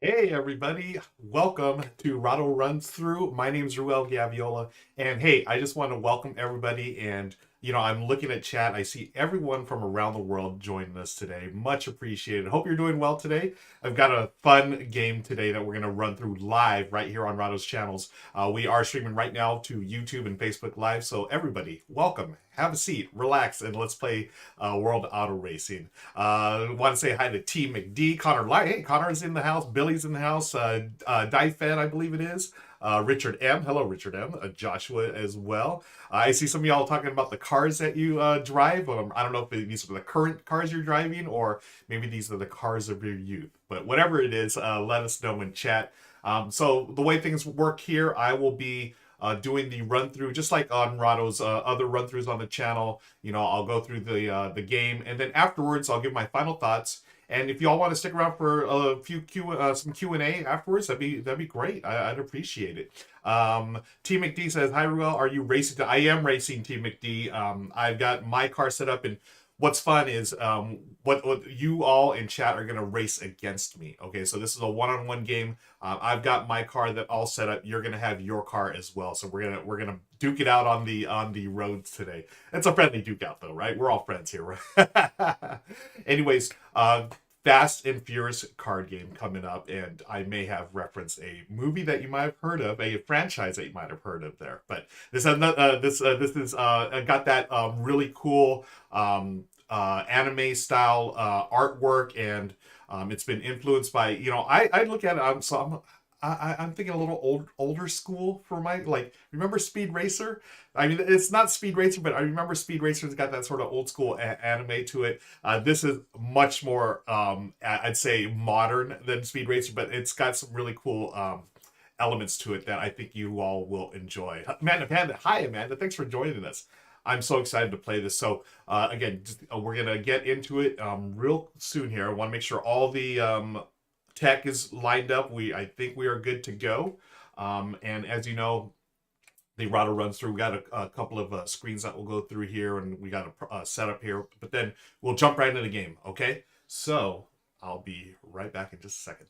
Hey everybody, welcome to Rahdo Runs Through. My name's Ruel Gaviola, and hey, I just want to welcome everybody. And I'm looking at chat. I see everyone from around the world joining us today. Much appreciated. Hope you're doing well today. I've got a fun game today that we're going to run through live right here on Rahdo's channels. We are streaming right now to YouTube and Facebook Live, so everybody, welcome. Have a seat, relax, and let's play World Auto Racing. Want to say hi to T McD, Connor Light. Hey, Connor's in the house. Billy's in the house. Die Fed, I believe it is. Richard M. Hello, Richard M. Joshua as well. I see some of y'all talking about the cars that you drive. I don't know if these are the current cars you're driving or maybe these are the cars of your youth. But whatever it is, let us know in chat. So the way things work here, I will be doing the run through, just like on Rahdo's other run throughs on the channel. I'll go through the game, and then afterwards, I'll give my final thoughts. And if y'all want to stick around for a few some Q&A afterwards, that'd be great. I'd appreciate it. T McD says, "Hi Ruel, are you racing?" I am racing, T McD. I've got my car set up, and what's fun is what you all in chat are gonna race against me. Okay, so this is a one-on-one game. I've got my car that all set up. You're gonna have your car as well. So we're gonna duke it out on the roads today. It's a friendly duke out though, right? We're all friends here. Right? Anyways, Fast and Furious card game coming up, and I may have referenced a movie that you might have heard of, a franchise that you might have heard of there. But this is got that really cool anime style artwork, and it's been influenced by I look at it. I'm thinking a little older school for my, like, remember Speed Racer? I mean, it's not Speed Racer, but I remember Speed Racer's got that sort of old school anime to it. This is much more, I'd say, modern than Speed Racer, but it's got some really cool elements to it that I think you all will enjoy. Amanda, hi Amanda, thanks for joining us. I'm so excited to play this. So again, we're gonna get into it real soon here. I want to make sure all the tech is lined up. I think we are good to go. And as you know, the router runs through. We got a couple of screens that we'll go through here, and we got a setup here. But then we'll jump right into the game. Okay. So I'll be right back in just a second.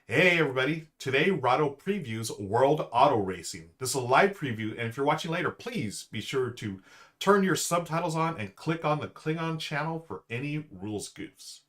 Hey everybody, today Rahdo previews World Auto Racing. This is a live preview, and if you're watching later, please be sure to turn your subtitles on and click on the Klingon channel for any rules goofs.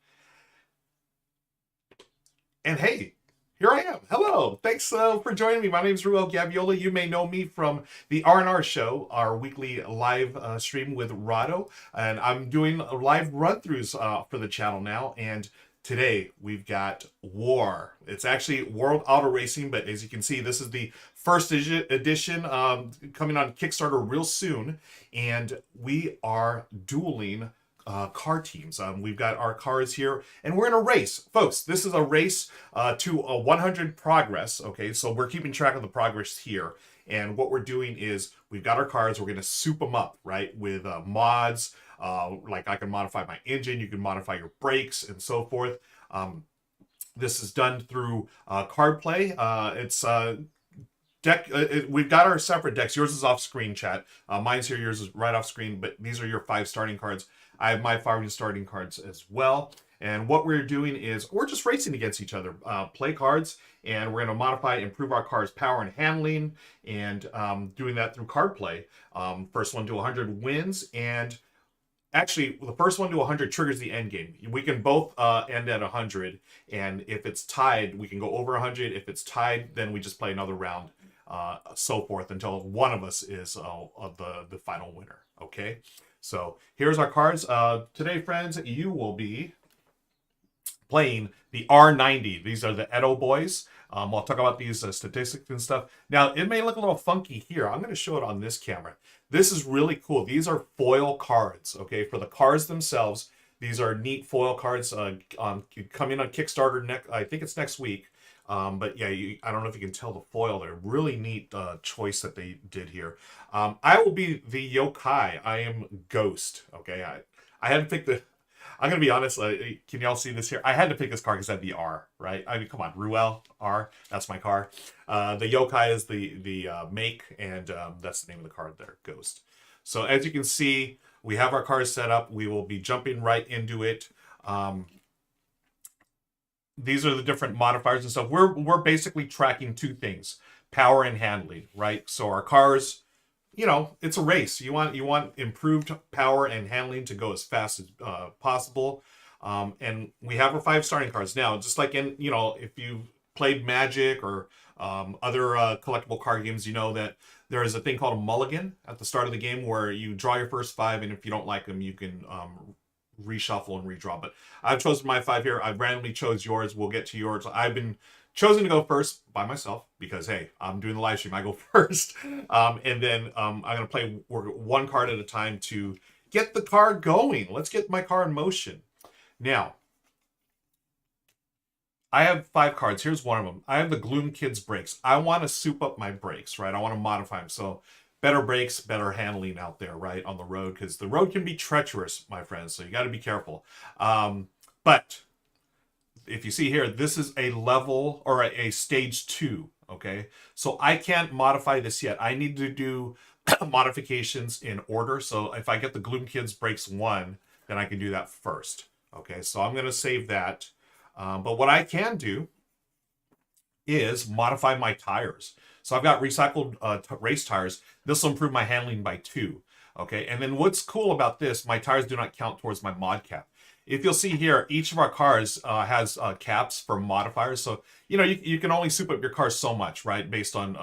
And hey, here I am. Hello. Thanks for joining me. My name is Ruel Gaviola. You may know me from the R&R show, our weekly live stream with Rahdo. And I'm doing live run-throughs for the channel now. And today we've got War. It's actually World Auto Racing, but as you can see, this is the first edition coming on Kickstarter real soon. And we are dueling car teams. We've got our cars here, and we're in a race, folks. This is a race to a 100 progress. Okay, so we're keeping track of the progress here, and what we're doing is we've got our cars. We're going to soup them up, right, with mods. Like I can modify my engine, you can modify your brakes, and so forth. This is done through card play. It's deck. We've got our separate decks. Yours is off screen, chat. Mine's here. Yours is right off screen. But these are your 5 starting cards. I have my 5 starting cards as well. And what we're doing is we're just racing against each other. Play cards, and we're going to modify and improve our car's power and handling, and doing that through card play. First one to 100 wins, and actually, the first one to 100 triggers the end game. We can both end at 100, and if it's tied, we can go over 100. If it's tied, then we just play another round, so forth until one of us is the final winner. Okay, so here's our cards. Today, friends, you will be playing the R90. These are the Edo boys. I'll talk about these statistics and stuff. Now, it may look a little funky here. I'm going to show it on this camera. This is really cool. These are foil cards, okay, for the cars themselves. These are neat foil cards coming on Kickstarter. I think it's next week. But yeah, I don't know if you can tell the foil there. Really neat choice that they did here. I will be the yokai. I am Ghost. Okay, I had to pick the. I'm gonna be honest. Can y'all see this here? I had to pick this car because I had the R, right? I mean, come on, Ruel R. That's my car. The yokai is the make, and that's the name of the card there, Ghost. So as you can see, we have our cars set up. We will be jumping right into it. these are the different modifiers and stuff. We're basically tracking two things: power and handling, right? So our cars, it's a race. You want improved power and handling to go as fast as possible. And we have our 5 starting cards now. Just like in, if you played Magic or other collectible card games, you know that there is a thing called a mulligan at the start of the game where you draw your first 5, and if you don't like them, you can reshuffle and redraw. But I've chosen my 5 here. I randomly chose yours. We'll get to yours. I've been chosen to go first by myself because, hey, I'm doing the live stream. I go first. And then I'm going to play one card at a time to get the car going. Let's get my car in motion. Now, I have 5 cards. Here's one of them. I have the Gloom Kids brakes. I want to soup up my brakes, right? I want to modify them. So better brakes, better handling out there, right, on the road, because the road can be treacherous, my friends, so you got to be careful. But if you see here, this is a level or a stage 2, okay? So I can't modify this yet. I need to do modifications in order. So if I get the Gloom Kids brakes 1, then I can do that first. Okay, so I'm going to save that. But what I can do is modify my tires. So I've got recycled race tires. This will improve my handling by 2. Okay, and then what's cool about this, my tires do not count towards my mod cap. If you'll see here, each of our cars has caps for modifiers. So, you can only soup up your car so much, right? Based on,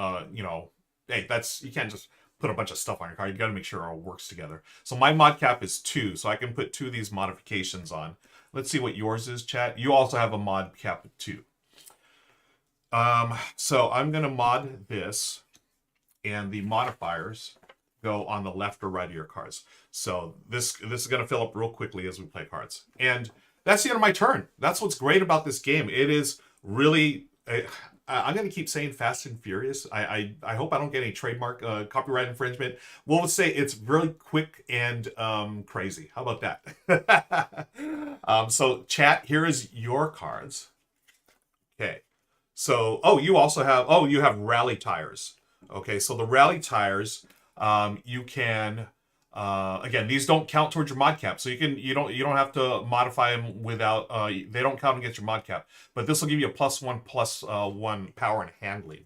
hey, you can't just put a bunch of stuff on your car. You got to make sure it all works together. So my mod cap is 2, so I can put 2 of these modifications on. Let's see what yours is, chat. You also have a mod cap of 2. So I'm going to mod this, and the modifiers go on the left or right of your cards. So this is going to fill up real quickly as we play cards. And that's the end of my turn. That's what's great about this game. It is really... I'm going to keep saying Fast and Furious. I hope I don't get any trademark copyright infringement. We'll say it's really quick and crazy. How about that? So chat, here is your cards. Okay. So, you also have, you have rally tires. Okay, so the rally tires, you can, again, these don't count towards your mod cap. So you don't have to modify them without, they don't count against your mod cap. But this will give you a +1/+1 power and handling.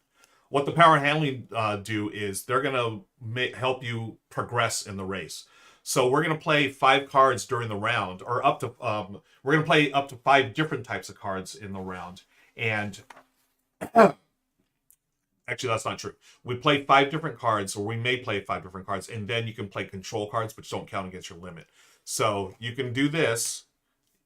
What the power and handling do is they're going to help you progress in the race. So we're going to play 5 cards during the round, or up to, we're going to play up to 5 different types of cards in the round. And actually, that's not true. We play 5 different cards, or we may play 5 different cards, and then you can play control cards, which don't count against your limit. So you can do this.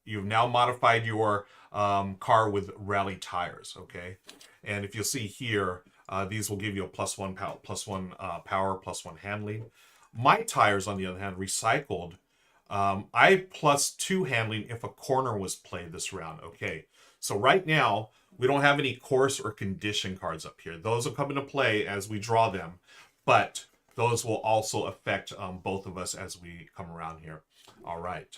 You've now modified your car with rally tires, okay? And if you'll see here, these will give you a +1 power, +1 handling. My tires, on the other hand, recycled. I +2 handling if a corner was played this round, okay? So right now, we don't have any course or condition cards up here. Those will come into play as we draw them, but those will also affect both of us as we come around here. All right.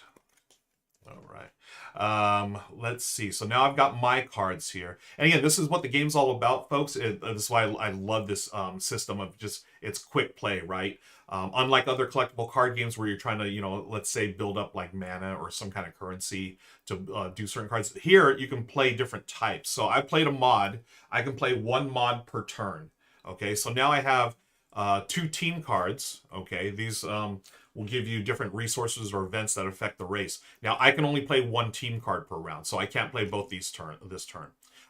Let's see. So now I've got my cards here. And again, this is what the game's all about, folks. This is why I love this system of just, it's quick play, right? Unlike other collectible card games where you're trying to, let's say build up like mana or some kind of currency to do certain cards. Here, you can play different types. So I played a mod. I can play 1 mod per turn. Okay, so now I have 2 team cards. Okay, these will give you different resources or events that affect the race. Now, I can only play 1 team card per round, so I can't play both this turn.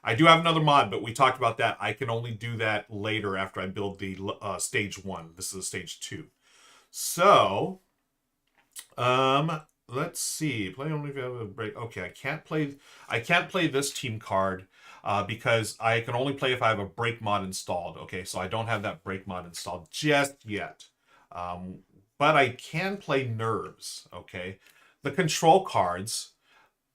I do have another mod, but we talked about that. I can only do that later after I build the stage 1. This is stage 2. So, let's see. Play only if you have a break. Okay, I can't play this team card because I can only play if I have a break mod installed. Okay, so I don't have that break mod installed just yet. But I can play nerves. Okay, the control cards.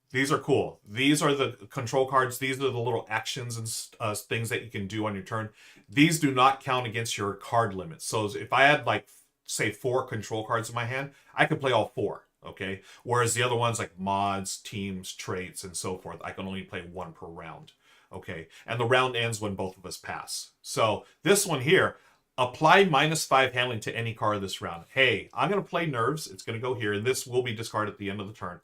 These are cool. These are the control cards. These are the little actions and things that you can do on your turn. These do not count against your card limit. So if I had, like, say 4 control cards in my hand, I could play all 4, okay? Whereas the other ones, like mods, teams, traits, and so forth, I can only play 1 per round, okay? And the round ends when both of us pass. So this one here, apply -5 handling to any card this round. Hey, I'm going to play nerves. It's going to go here, and this will be discarded at the end of the turn.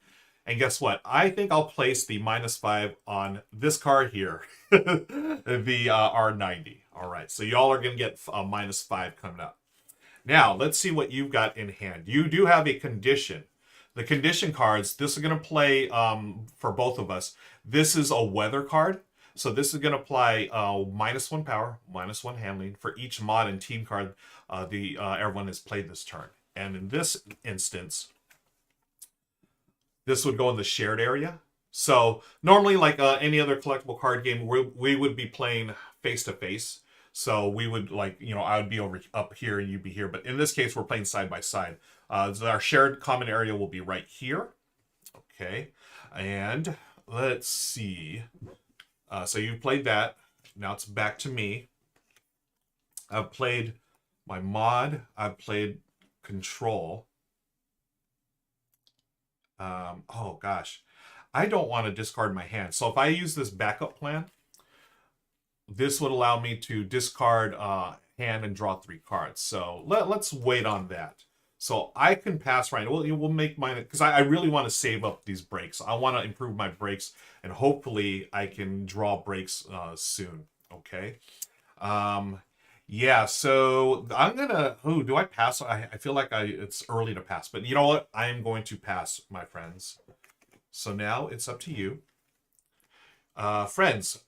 And guess what? I think I'll place the -5 on this card here, the R90. All right, so y'all are going to get a -5 coming up. Now, let's see what you've got in hand. You do have a condition. The condition cards, this is going to play for both of us. This is a weather card. So this is going to apply -1 power, -1 handling for each mod and team card everyone has played this turn. And in this instance, this would go in the shared area. So normally, like any other collectible card game, we would be playing face-to-face. So we would, like, you know, I would be up here and you'd be here. But in this case, we're playing side by side. So our shared common area will be right here. Okay. And let's see. So you played that. Now it's back to me. I've played my mod. I've played control. Oh gosh. I don't want to discard my hand. So if I use this backup plan, this would allow me to discard hand and draw 3 cards. So let's wait on that. So I can pass right. We'll make mine because I really want to save up these breaks. I want to improve my breaks, and hopefully I can draw breaks soon. Okay. Yeah. So I'm gonna. Oh, do I pass? I feel like it's early to pass, but you know what? I am going to pass, my friends. So now it's up to you, friends.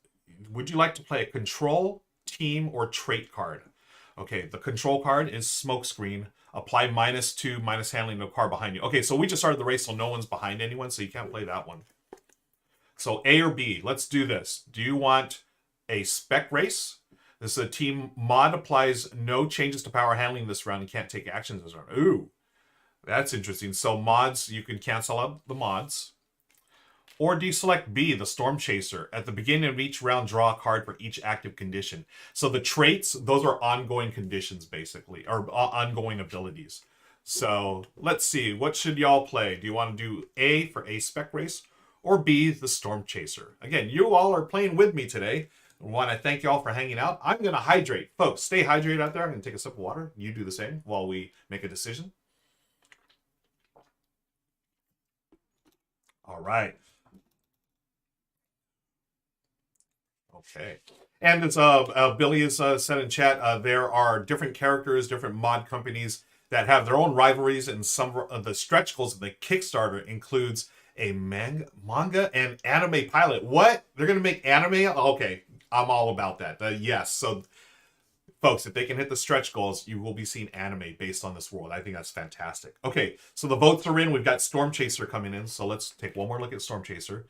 Would you like to play a control, team, or trait card? Okay, the control card is smokescreen. Apply -2, minus handling the car behind you. Okay, so we just started the race, so no one's behind anyone, so you can't play that one. So A or B, let's do this. Do you want a spec race? This is a team mod, applies no changes to power handling this round and can't take actions this round. Ooh, that's interesting. So mods, you can cancel out the mods. Or deselect B, the Storm Chaser. At the beginning of each round, draw a card for each active condition. So the traits, those are ongoing conditions, basically, or ongoing abilities. So let's see, what should y'all play? Do you want to do A for A spec race, or B, the Storm Chaser? Again, you all are playing with me today. I want to thank y'all for hanging out. I'm going to hydrate. Folks, stay hydrated out there. I'm going to take a sip of water. You do the same while we make a decision. All right. Okay. And as Billy has said in chat, there are different characters, different mod companies that have their own rivalries, and some of the stretch goals of the Kickstarter includes a manga and anime pilot. What? They're going to make anime? Okay, I'm all about that. Yes, so folks, if they can hit the stretch goals, you will be seeing anime based on this world. I think that's fantastic. Okay, so the votes are in. We've got Storm Chaser coming in. So let's take one more look at Storm Chaser.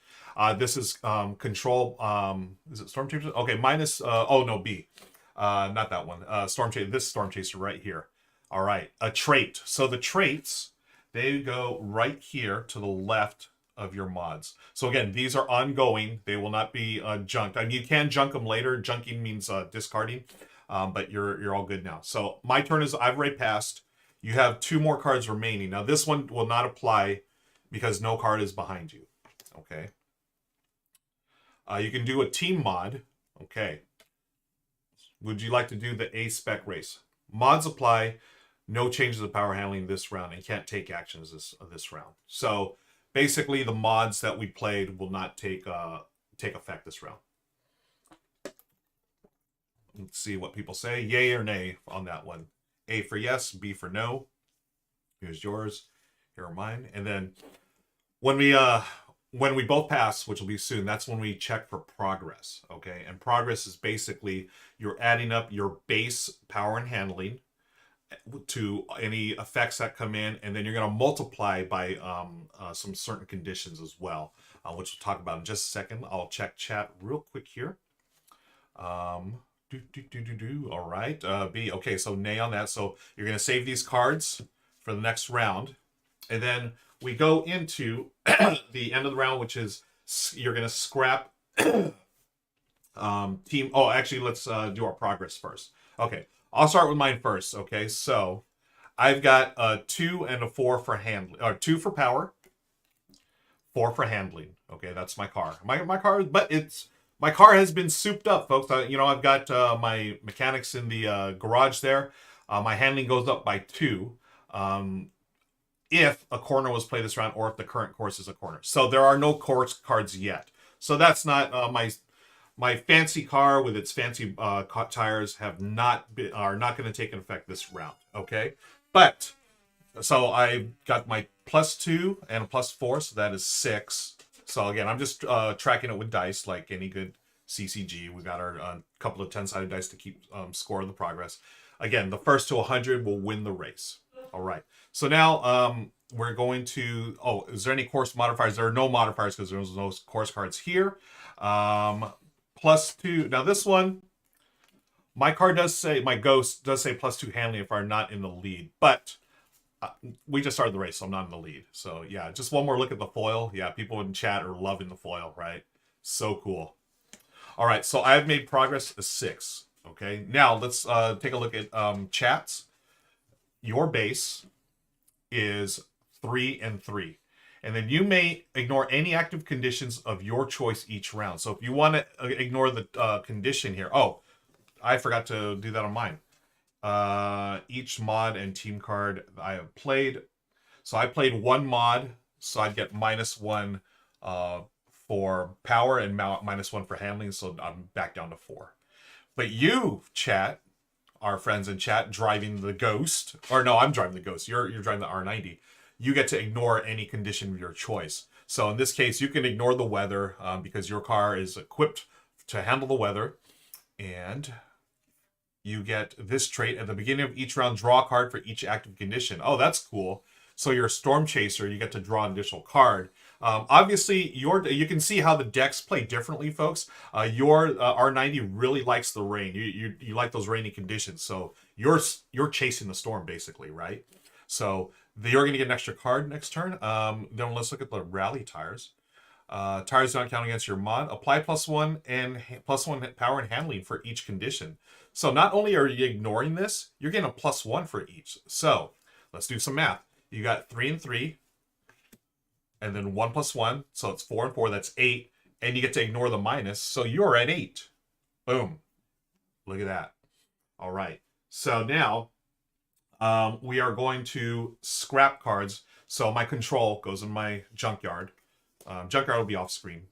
This is control. Is it Storm Chaser? Okay, minus. Oh no, B. Not that one. Storm Chaser. This Storm Chaser right here. All right, a trait. So the traits, they go right here to the left of your mods. So again, these are ongoing. They will not be junked. I mean, you can junk them later. Junking means discarding. But you're all good now. So my turn is, I've already passed. You have 2 more cards remaining. Now this one will not apply because no card is behind you. Okay. You can do a team mod. Okay. Would you like to do the A spec race? Mods apply. No changes of power handling this round, and can't take actions this round. So basically, the mods that we played will not take effect this round. Let's see what people say. Yay or nay on that one. A for yes, B for no. Here's yours. Here are mine. And then when we both pass, which will be soon, that's when we check for progress. Okay, and progress is basically you're adding up your base power and handling to any effects that come in, and then you're going to multiply by some certain conditions as well, which we'll talk about in just a second. I'll check chat real quick here. All right, B. Okay, so nay on that. So you're going to save these cards for the next round. And then we go into the end of the round, which is you're going to scrap team. Oh, actually, let's do our progress first. Okay, I'll start with mine first. Okay, so I've got a 2 and a 4 for handling, or 2 for power, 4 for handling. Okay, that's my car. My car, but my car has been souped up, folks. You know, I've got my mechanics in the garage there. My handling goes up by 2. if a corner was played this round or if the current course is a corner. So there are no course cards yet. So that's not my fancy car with its fancy tires are not going to take an effect this round. Okay, but so I got my +2 and a +4, so that is 6. So again, I'm just tracking it with dice like any good CCG. We got our couple of 10-sided dice to keep score of the progress. Again, the first to 100 will win the race. All right. So now we're going to... Oh, is there any course modifiers? There are no modifiers because there's no course cards here. +2. Now this one, my card does say, my ghost does say +2 handling if I'm not in the lead. But we just started the race, so I'm not in the lead. So yeah, just one more look at the foil. Yeah, people in chat are loving the foil, right? So cool. All right, so I've made progress to 6. Okay, now let's take a look at chats. Your base is 3 and 3. And then you may ignore any active conditions of your choice each round. So if you want to ignore the condition here. Oh, I forgot to do that on mine. Each mod and team card I have played. So I played 1 mod, so I'd get -1 for power and -1 for handling, so I'm back down to 4. But you, chat, our friends in chat, driving the Ghost, or no, I'm driving the Ghost. You're driving the R90. You get to ignore any condition of your choice. So in this case, you can ignore the weather because your car is equipped to handle the weather, and you get this trait at the beginning of each round. Draw a card for each active condition. Oh, that's cool. So you're a Storm Chaser. You get to draw an additional card. Obviously, you can see how the decks play differently, folks. Your R90 really likes the rain. You like those rainy conditions. So you're chasing the storm, basically, right? So you're going to get an extra card next turn. Then let's look at the rally tires. Tires do not count against your mod. Apply +1 and +1 power and handling for each condition. So not only are you ignoring this, you're getting a +1 for each. So let's do some math. You got 3 and 3, and then 1 + 1, so it's 4 and 4. That's 8, and you get to ignore the minus. So you're at 8. Boom. Look at that. All right. So now we are going to scrap cards. So my control goes in my junkyard. Junkyard will be off screen.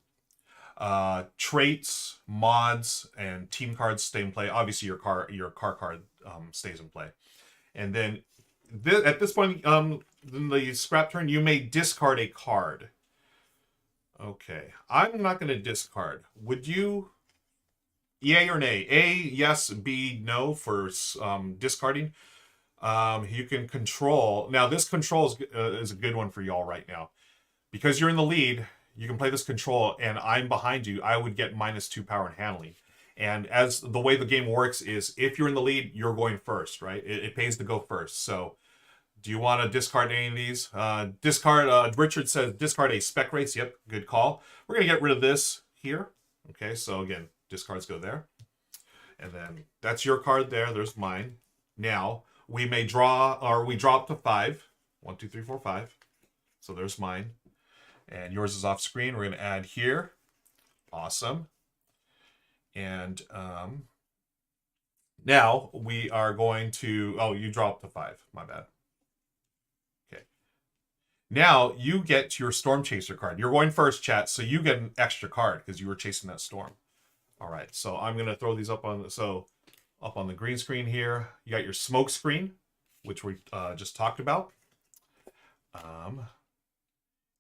Traits, mods, and team cards stay in play. Obviously, your car card stays in play. And then at this point, in the scrap turn, you may discard a card. Okay, I'm not going to discard. Would you? Yay or nay? A, yes. B, no for discarding. You can control. Now, this control is a good one for y'all right now. Because you're in the lead, you can play this control, and I'm behind you. I would get -2 power and handling. And as the way the game works is, if you're in the lead, you're going first, right? It pays to go first. So do you want to discard any of these? Richard says, discard a spec race. Yep, good call. We're going to get rid of this here. Okay, so again, discards go there. And then that's your card there. There's mine. Now, we may draw, or we draw up to 5. 1, 2, 3, 4, 5. So there's mine. And yours is off screen. We're going to add here. Awesome. And now we are going to... Oh, you draw up to 5. My bad. Okay. Now you get your Storm Chaser card. You're going first, chat, so you get an extra card because you were chasing that storm. All right, so I'm going to throw these up on the green screen here. You got your smoke screen, which we just talked about.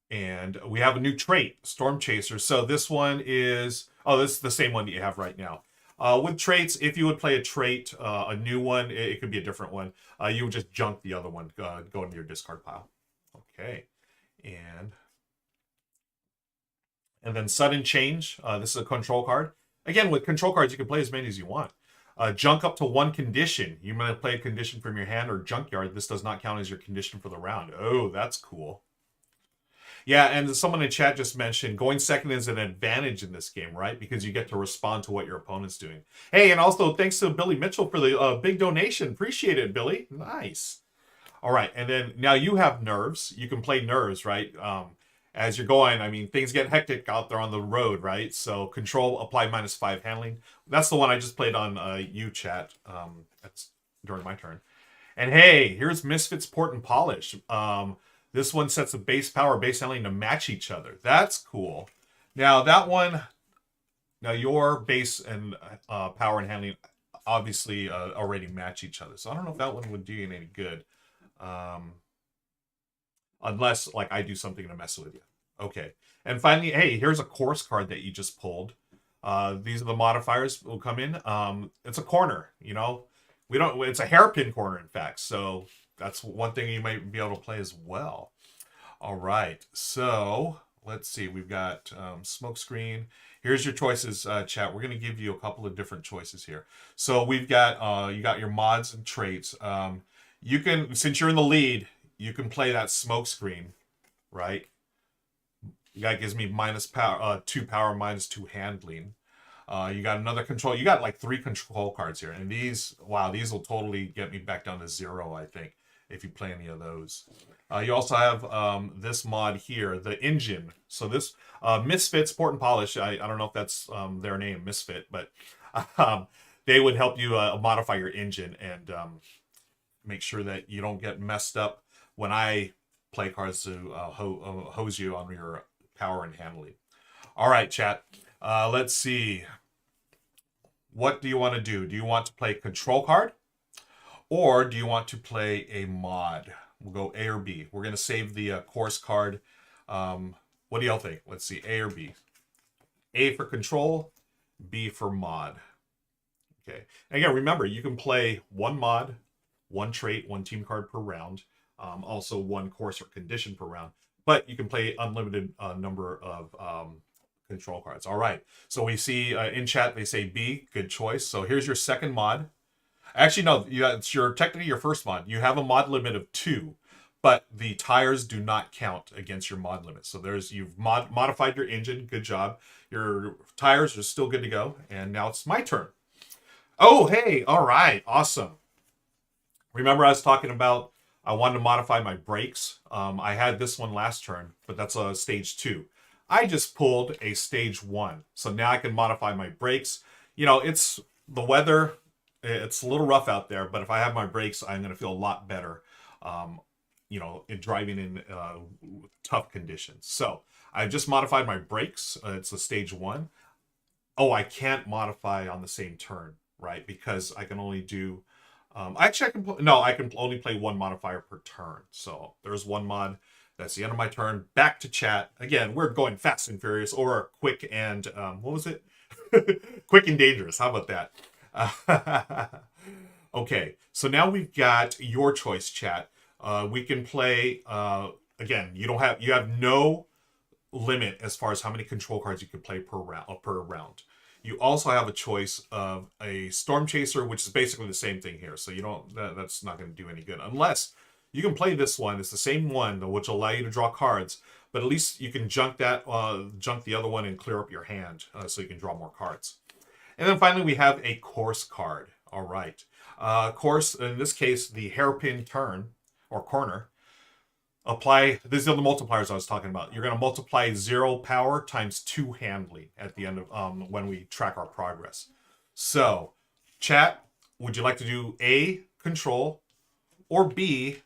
And we have a new trait, Storm Chaser. So this one is... Oh, this is the same one that you have right now. With traits, if you would play a trait, a new one, it could be a different one. You would just junk the other one, go into your discard pile. Okay. And then Sudden Change. This is a control card. Again, with control cards, you can play as many as you want. Junk up to 1 condition. You might play a condition from your hand or junkyard. This does not count as your condition for the round. Oh, that's cool. Yeah, and someone in chat just mentioned going second is an advantage in this game, right? Because you get to respond to what your opponent's doing. Hey, and also thanks to Billy Mitchell for the big donation. Appreciate it, Billy. Nice. All right, and then now you have nerves. You can play nerves, right? As you're going, I mean, things get hectic out there on the road, right? So control, apply -5 handling. That's the one I just played on you, chat. That's during my turn. And hey, here's Misfits Port and Polish. This one sets the base power, base handling to match each other. That's cool. Now that one, now your base and power and handling obviously already match each other. So I don't know if that one would do you any good. Unless like I do something to mess with you. Okay. And finally, hey, here's a course card that you just pulled. These are the modifiers will come in. It's a corner, you know. It's a hairpin corner, in fact. So that's one thing you might be able to play as well. All right. So let's see. We've got smoke screen. Here's your choices, chat. We're going to give you a couple of different choices here. So we've got you got your mods and traits. You can, since you're in the lead, you can play that smoke screen, right? That gives me minus power, 2 power, minus 2 handling. You got another control. You got like 3 control cards here, and these, wow, these will totally get me back down to 0, I think, if you play any of those. You also have this mod here, the engine. So this Misfits Port and Polish. I don't know if that's their name, Misfit, but they would help you modify your engine and make sure that you don't get messed up when I play cards to hose you on your power and handling. All right, chat. Let's see. What do you want to do? Do you want to play control card? Or do you want to play a mod? We'll go A or B. We're going to save the course card. What do y'all think? Let's see. A or B. A for control. B for mod. Okay. And again, remember, you can play 1 mod, 1 trait, 1 team card per round. Also 1 course or condition per round. But you can play unlimited number of control cards. All right. So we see in chat, they say B. Good choice. So here's your second mod. Actually, no, it's technically your first mod. You have a mod limit of 2, but the tires do not count against your mod limit. So you've modified your engine. Good job. Your tires are still good to go. And now it's my turn. Oh, hey. All right. Awesome. Remember I was talking about I wanted to modify my brakes. I had this one last turn, but that's a stage 2. I just pulled a stage 1. So now I can modify my brakes. You know, it's the weather. It's a little rough out there, but if I have my brakes, I'm going to feel a lot better, you know, in driving in tough conditions. So I just modified my brakes. It's a stage 1. Oh, I can't modify on the same turn, right? Because I can only do... actually, I can only play 1 modifier per turn. So there's 1 mod. That's the end of my turn. Back to chat. Again, we're going fast and furious, or quick and, what was it? Quick and dangerous. How about that? Okay, so now we've got your choice, chat. We can play, again, you have no limit as far as how many control cards you can play per round. You also have a choice of a Storm Chaser, which is basically the same thing here. So you don't, that's not going to do any good unless you can play this one. It's the same one, which will allow you to draw cards, but at least you can junk the other one and clear up your hand so you can draw more cards. And then finally, we have a course card. All right. Course, in this case, the hairpin turn or corner. Apply, these are the multipliers I was talking about. You're going to multiply 0 power times 2 handling at the end of when we track our progress. So, chat, would you like to do A, control, or B,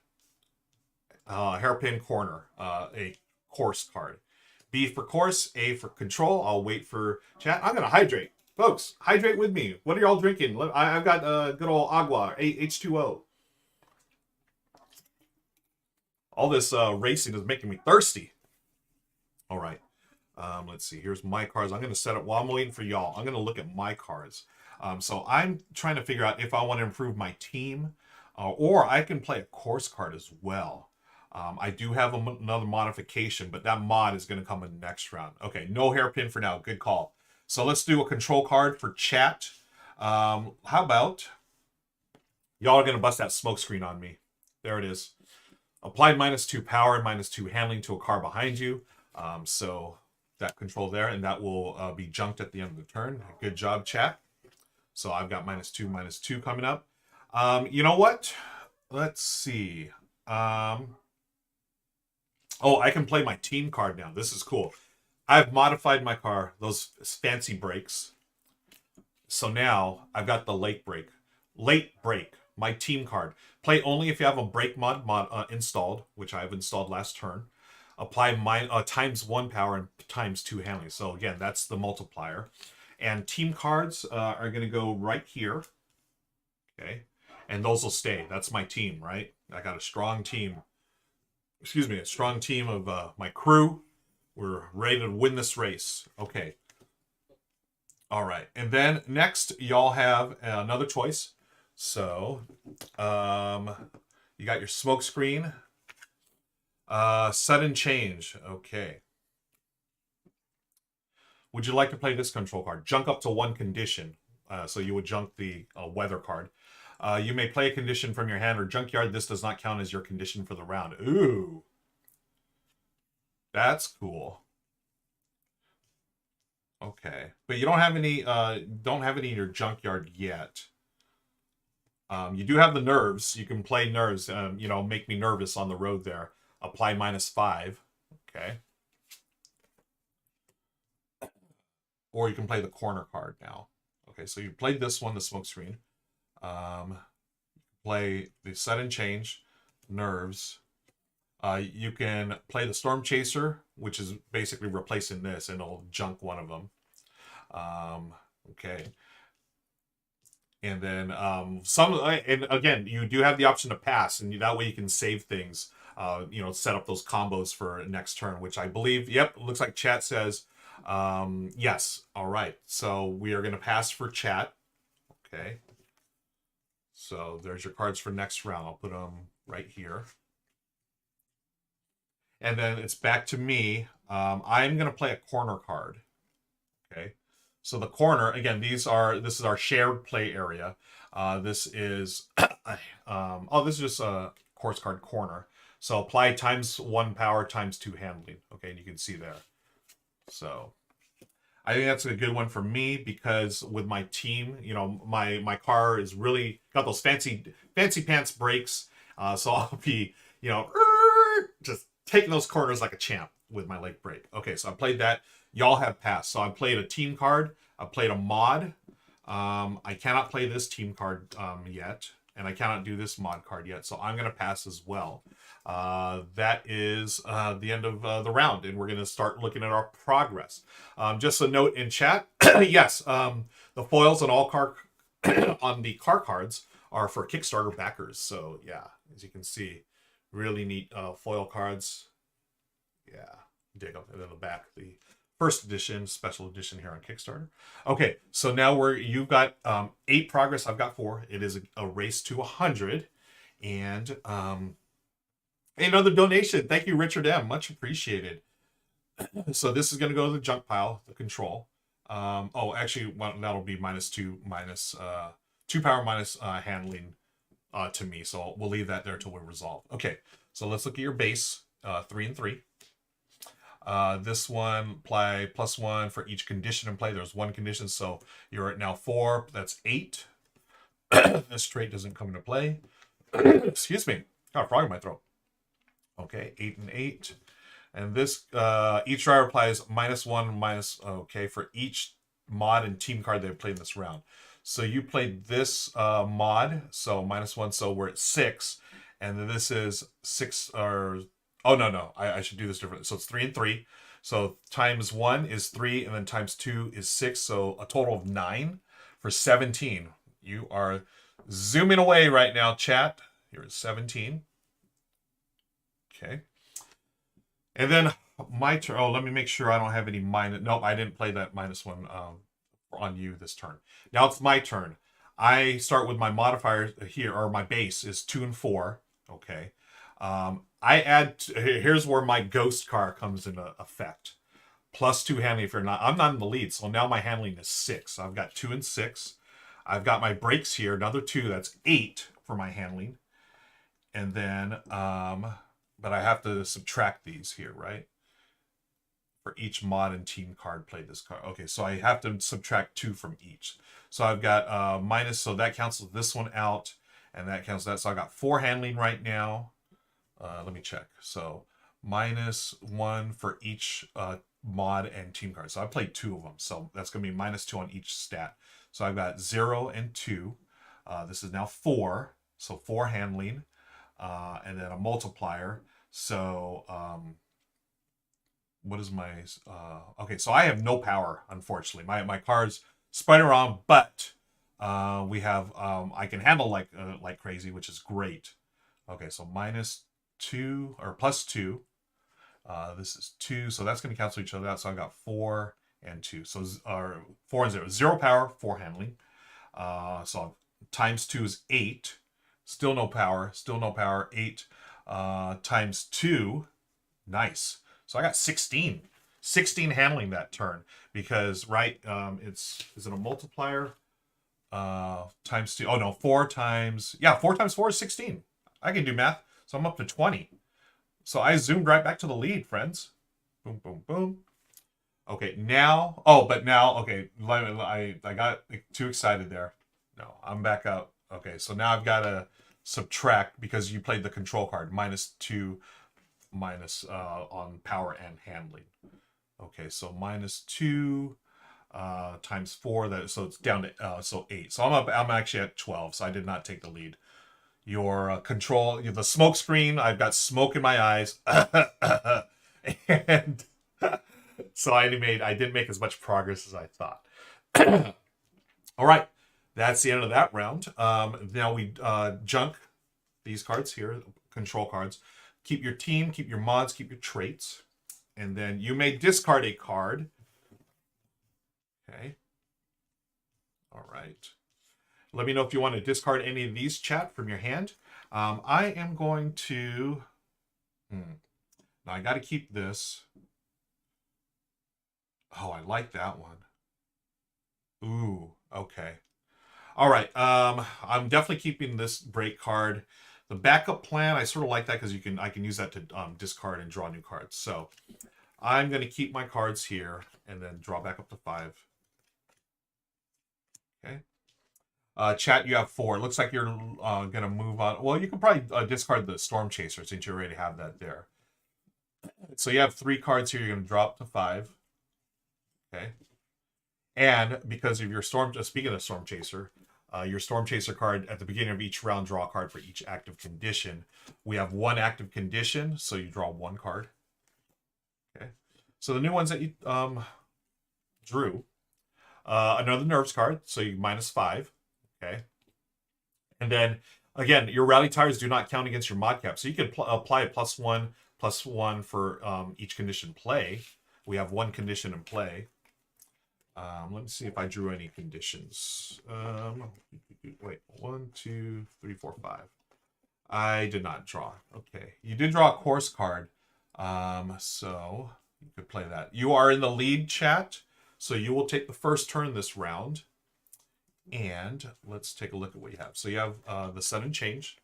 hairpin corner, a course card? B for course, A for control. I'll wait for chat. I'm going to hydrate. Folks, hydrate with me. What are y'all drinking? I've got good old agua, H2O. All this racing is making me thirsty. All right. Let's see. Here's my cards. I'm going to set up while I'm waiting for y'all. I'm going to look at my cards. So I'm trying to figure out if I want to improve my team or I can play a course card as well. I do have another modification, but that mod is going to come in the next round. Okay, no hairpin for now. Good call. So let's do a control card for chat. How about y'all are going to bust that smoke screen on me. There it is. Applied -2 power and -2 handling to a car behind you. So that control there, and that will be junked at the end of the turn. Good job, chat. So I've got -2 coming up. You know what? Let's see. Oh, I can play my team card now. This is cool. I've modified my car, those fancy brakes. So now I've got the late brake, my team card. Play only if you have a break mod installed, which I've installed last turn. Apply times 1 power and times 2 handling. So again, that's the multiplier. And team cards are going to go right here. Okay. And those will stay. That's my team, right? I got a strong team. Excuse me, a strong team of my crew. We're ready to win this race. Okay. All right. And then next, y'all have another choice. So, you got your smoke screen. Sudden change. Okay. Would you like to play this control card? Junk up to 1 condition. So you would junk the weather card. You may play a condition from your hand or junkyard. This does not count as your condition for the round. Ooh. That's cool. Okay. But you don't have any in your junkyard yet. You do have the nerves. You can play nerves. Make me nervous on the road there. Apply -5. Okay. Or you can play the corner card now. Okay, so you played this one, the smoke screen. Play the sudden change, nerves. You can play the storm chaser, which is basically replacing this, and it'll junk one of them. Okay. And then and again, you do have the option to pass, and that way you can save things. Set up those combos for next turn, which I believe, yep, looks like chat says yes. All right. So we are going to pass for chat. Okay. So there's your cards for next round. I'll put them right here. And then it's back to me. I'm going to play a corner card. Okay. So the corner, again, this is our shared play area. This is, this is just a course card corner. So apply times 1 power times 2 handling. Okay, and you can see there. So I think that's a good one for me because with my team, my car is really got those fancy pants brakes. So I'll be, just taking those corners like a champ with my leg brake. Okay, so I played that. Y'all have passed. So I played a team card. I played a mod. I cannot play this team card yet. And I cannot do this mod card yet. So I'm going to pass as well. That is the end of the round. And we're going to start looking at our progress. Just a note in chat. Yes, the foils on all on the car cards are for Kickstarter backers. So yeah, as you can see, really neat foil cards. Yeah, dig them. And then the back, the first edition, special edition here on Kickstarter. Okay, so now you've got 8 progress. I've got 4. It is a race to 100. And another donation. Thank you, Richard M. Much appreciated. So this is going to go to the junk pile, the control. Actually, that'll be -2 2 power minus handling to me. So we'll leave that there till we resolve. Okay, so let's look at your base, 3 and 3. This one, apply +1 for each condition in play. There's 1 condition, so you're at now 4. That's 8. This trait doesn't come into play. Excuse me. Got a frog in my throat. Okay, 8 and 8. And this, each driver applies -1 okay, for each mod and team card they've played in this round. So you played this mod, so -1, so we're at 6. And then this is 6, or oh, no. I should do this differently. So it's 3 and 3. So times 1 is 3, and then times 2 is 6. So a total of 9 for 17. You are zooming away right now, chat. You're at 17. Okay. And then my turn. Oh, let me make sure I don't have any minus. Nope, I didn't play that -1 on you this turn. Now it's my turn. I start with my modifiers here, or my base is 2 and 4. Okay. I add, here's where my ghost car comes into effect. +2 handling if I'm not in the lead. So now my handling is 6. I've got 2 and 6. I've got my brakes here, another 2. That's 8 for my handling. And then, but I have to subtract these here, right? For each mod and team card played this card. Okay, so I have to subtract 2 from each. So I've got minus, so that cancels this one out. And that cancels that. So I got 4 handling right now. Let me check. So -1 for each mod and team card. So I played 2 of them. So that's going to be -2 on each stat. So I've got 0 and 2. This is now 4. so 4 handling, and then a multiplier. So what is my okay, so I have no power, unfortunately. My cards spread around, but we have I can handle like crazy, which is great. Okay, so -2 or +2. This is 2, so that's going to cancel each other out. So I've got 4 and 2. So 4 and 0. 0 power, 4 handling. So times 2 is 8. Still no power. Still no power. 8 times 2. Nice. So I got 16. 16 handling that turn. Because, right, is it a multiplier? Times 2. Oh, no, 4 times... Yeah, 4 times 4 is 16. I can do math. So I'm up to 20. So I zoomed right back to the lead, friends. Boom, boom, boom. Okay, now... Oh, but now... Okay, I got too excited there. No, I'm back up. Okay, so now I've got to subtract because you played the control card. -2 minus on power and handling. Okay, so -2 times 4. So it's down to so 8. So I'm actually at 12. So I did not take the lead. Your control, the smoke screen. I've got smoke in my eyes, and so I didn't make as much progress as I thought. All right, that's the end of that round. Now we junk these cards here, control cards. Keep your team, keep your mods, keep your traits, and then you may discard a card. Okay. All right. Let me know if you want to discard any of these, chat, from your hand. I am going to... Now, I got to keep this. Oh, I like that one. Ooh, okay. All right. I'm definitely keeping this break card. The backup plan, I sort of like that because I can use that to discard and draw new cards. So I'm going to keep my cards here and then draw back up to 5. Okay. Chat, you have 4. It looks like you're going to move on. Well, you can probably discard the Storm Chaser since you already have that there. So you have 3 cards here. You're going to drop to 5. Okay. And because of your speaking of Storm Chaser, your Storm Chaser card at the beginning of each round, draw a card for each active condition. We have 1 active condition, so you draw 1 card. Okay. So the new ones that you drew. Another Nerves card, so you -5. Okay. And then, again, your Rally Tires do not count against your mod cap. So you can apply a +1/+1 for each condition play. We have 1 condition in play. Let me see if I drew any conditions. Wait, 1, 2, 3, 4, 5. I did not draw. Okay. You did draw a course card. So you could play that. You are in the lead, chat. So you will take the first turn this round. And let's take a look at what you have. So you have the Sudden Change.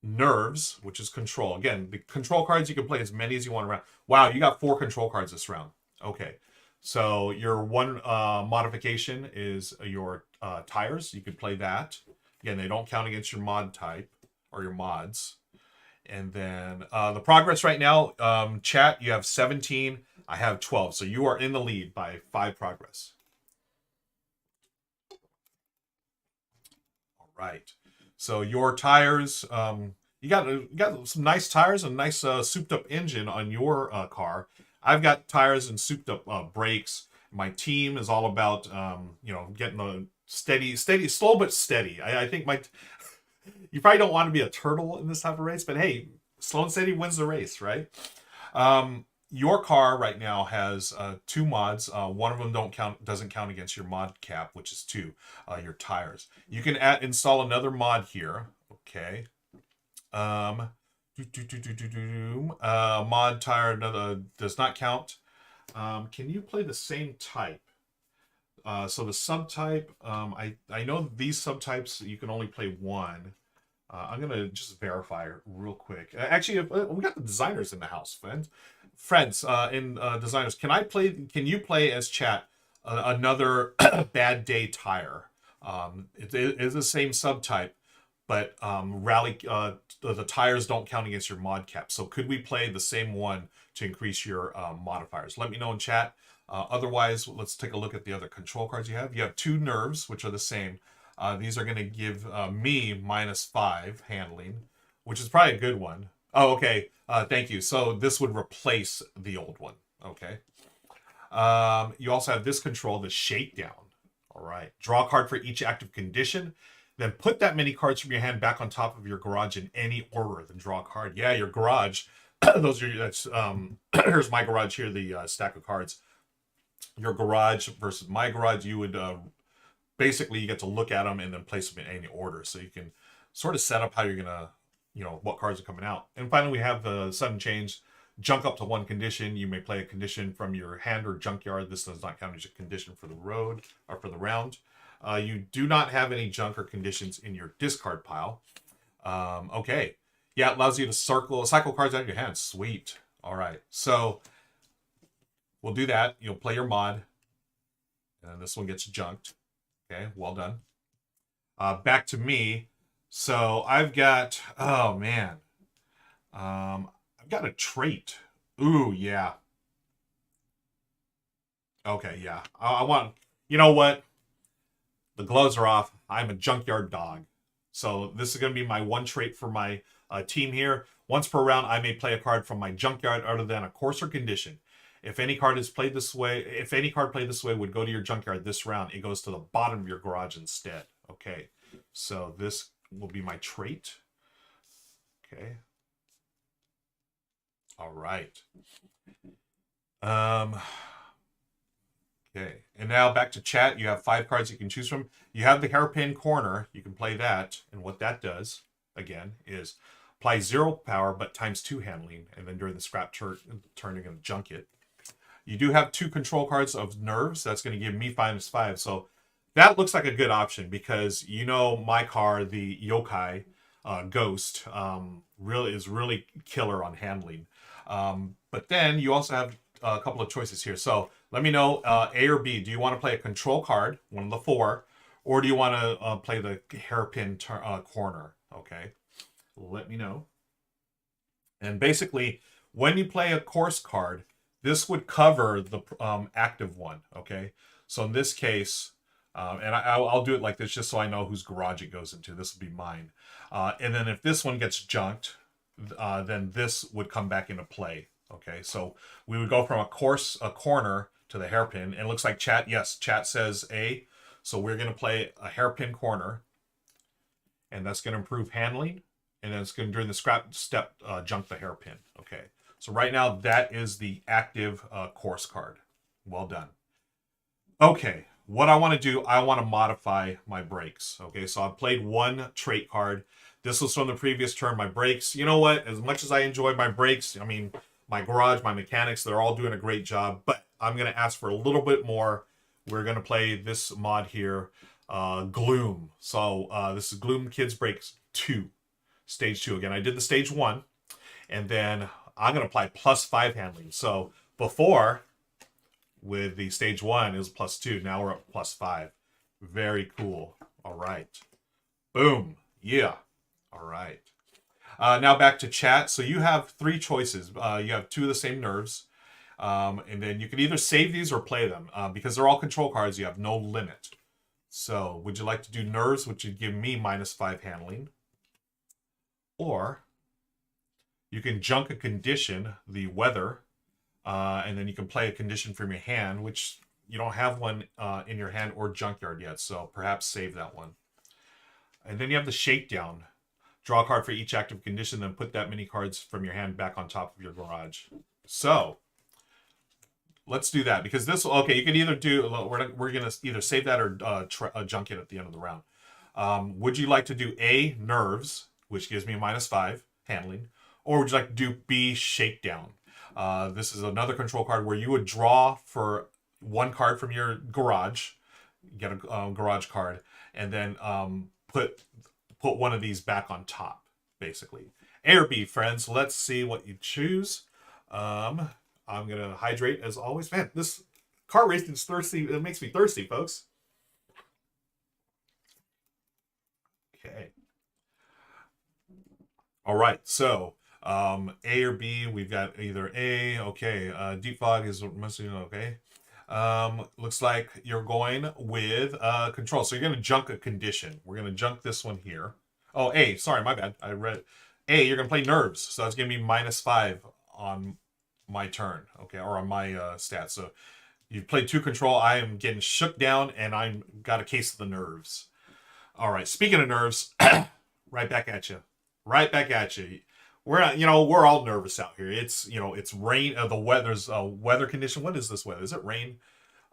Nerves, which is control. Again, the control cards, you can play as many as you want around. Wow, you got 4 control cards this round. Okay. So your 1 modification is your tires. You could play that. Again, they don't count against your mod type or your mods. And then the progress right now, chat, you have 17. I have 12. So you are in the lead by 5 progress. All right. So your tires, you got some nice tires and nice souped up engine on your car. I've got tires and souped up brakes. My team is all about getting the steady, slow but steady. I think you probably don't want to be a turtle in this type of race, but hey, slow and steady wins the race, right? Your car right now has 2 mods. One of them doesn't count against your mod cap, which is 2. Your tires. You can install another mod here. Okay. Mod tire does not count. Can you play the same type? So the subtype. I know these subtypes you can only play 1. I'm gonna just verify real quick. Actually, we got the designers in the house, friends. Designers, can you play as chat another Bad Day tire? It is the same subtype, but rally the tires don't count against your mod cap. So could we play the same one to increase your modifiers? Let me know in chat. Otherwise, let's take a look at the other control cards you have. You have 2 nerves, which are the same. These are going to give me -5 handling, which is probably a good one. Oh, okay. Thank you. So this would replace the old one. Okay. You also have this control, the shakedown. All right. Draw a card for each active condition. Then put that many cards from your hand back on top of your garage in any order. Then draw a card. Yeah, your garage. Those are that's here's my garage here, the stack of cards. Your garage versus my garage, you would basically you get to look at them and then place them in any order, so you can sort of set up how you're gonna, what cards are coming out. And finally, we have the sudden change. Junk up to one condition. You may play a condition from your hand or junkyard. This does not count as a condition for the road or for the round. You do not have any junk or conditions in your discard pile. Okay. Yeah, it allows you to cycle cards out of your hand. Sweet. All right. So we'll do that. You'll play your mod. And this one gets junked. Okay, well done. Back to me. So I've got, oh man. I've got a trait. Ooh, yeah. Okay, yeah. I want, you know what? The gloves are off. I'm a junkyard dog. So this is going to be my one trait for my team here. Once per round, I may play a card from my junkyard other than a course or condition. If any card is played this way, if any card played this way would go to your junkyard this round, it goes to the bottom of your garage instead. Okay, so this will be my trait. Okay. All right. Okay, and now back to chat. You have 5 cards you can choose from. You have the hairpin corner. You can play that, and what that does, again, is apply 0 power, but ×2 handling, and then during the scrap turn, you're going to junk it. You do have 2 control cards of nerves. That's going to give me -5. So that looks like a good option because my car, the yokai ghost, is really killer on handling. But then you also have a couple of choices here. So let me know, A or B. Do you want to play a control card, one of the 4, or do you want to play the hairpin corner? Okay, let me know. And basically, when you play a course card, this would cover the active one. Okay, so in this case, and I'll do it like this just so I know whose garage it goes into. This would be mine. And then if this one gets junked, then this would come back into play. Okay, so we would go from a corner to the hairpin. And it looks like chat, yes, chat says A. So we're going to play a hairpin corner. And that's going to improve handling. And then it's going to, during the scrap step, junk the hairpin. Okay, so right now that is the active course card. Well done. Okay, what I want to do, I want to modify my brakes. Okay, so I played 1 trait card. This was from the previous turn. My brakes, you know what? As much as I enjoy my brakes, I mean, my garage, my mechanics, they're all doing a great job. But I'm going to ask for a little bit more. We're going to play this mod here, Gloom. So this is Gloom Kids Brakes 2, Stage 2. Again, I did the Stage 1. And then I'm going to apply +5 handling. So before, with the Stage 1, it was +2. Now we're up +5. Very cool. All right. Boom. Yeah. All right. Now back to chat. So you have 3 choices. You have 2 of the same nerves. And then you can either save these or play them. Because they're all control cards, you have no limit. So would you like to do nerves, which would give me -5 handling? Or you can junk a condition, the weather, and then you can play a condition from your hand, which you don't have one in your hand or junkyard yet. So perhaps save that one. And then you have the shakedown. Draw a card for each active condition, then put that many cards from your hand back on top of your garage. So let's do that because this. Okay, you can either do. We're gonna either save that or junk it at the end of the round. Would you like to do A, nerves, which gives me -5 handling, or would you like to do B, shakedown? This is another control card where you would draw for 1 card from your garage, get a garage card, and then put one of these back on top, basically. A or B, friends. Let's see what you choose. I'm going to hydrate as always. Man, this car racing is thirsty. It makes me thirsty, folks. Okay. All right, so A or B, we've got either A. Okay, deep fog is mostly okay. Looks like you're going with control. So you're going to junk a condition. We're going to junk this one here. Oh, A. Sorry, my bad. I read A. You're going to play nerves. So that's going to be -5 on my turn. Okay, or on my stats. So you've played 2 control. I am getting shook down, and I'm got a case of the nerves. All right. Speaking of nerves, right back at you. Right back at you. We're all nervous out here. It's rain. The weather's weather condition. What is this weather? Is it rain?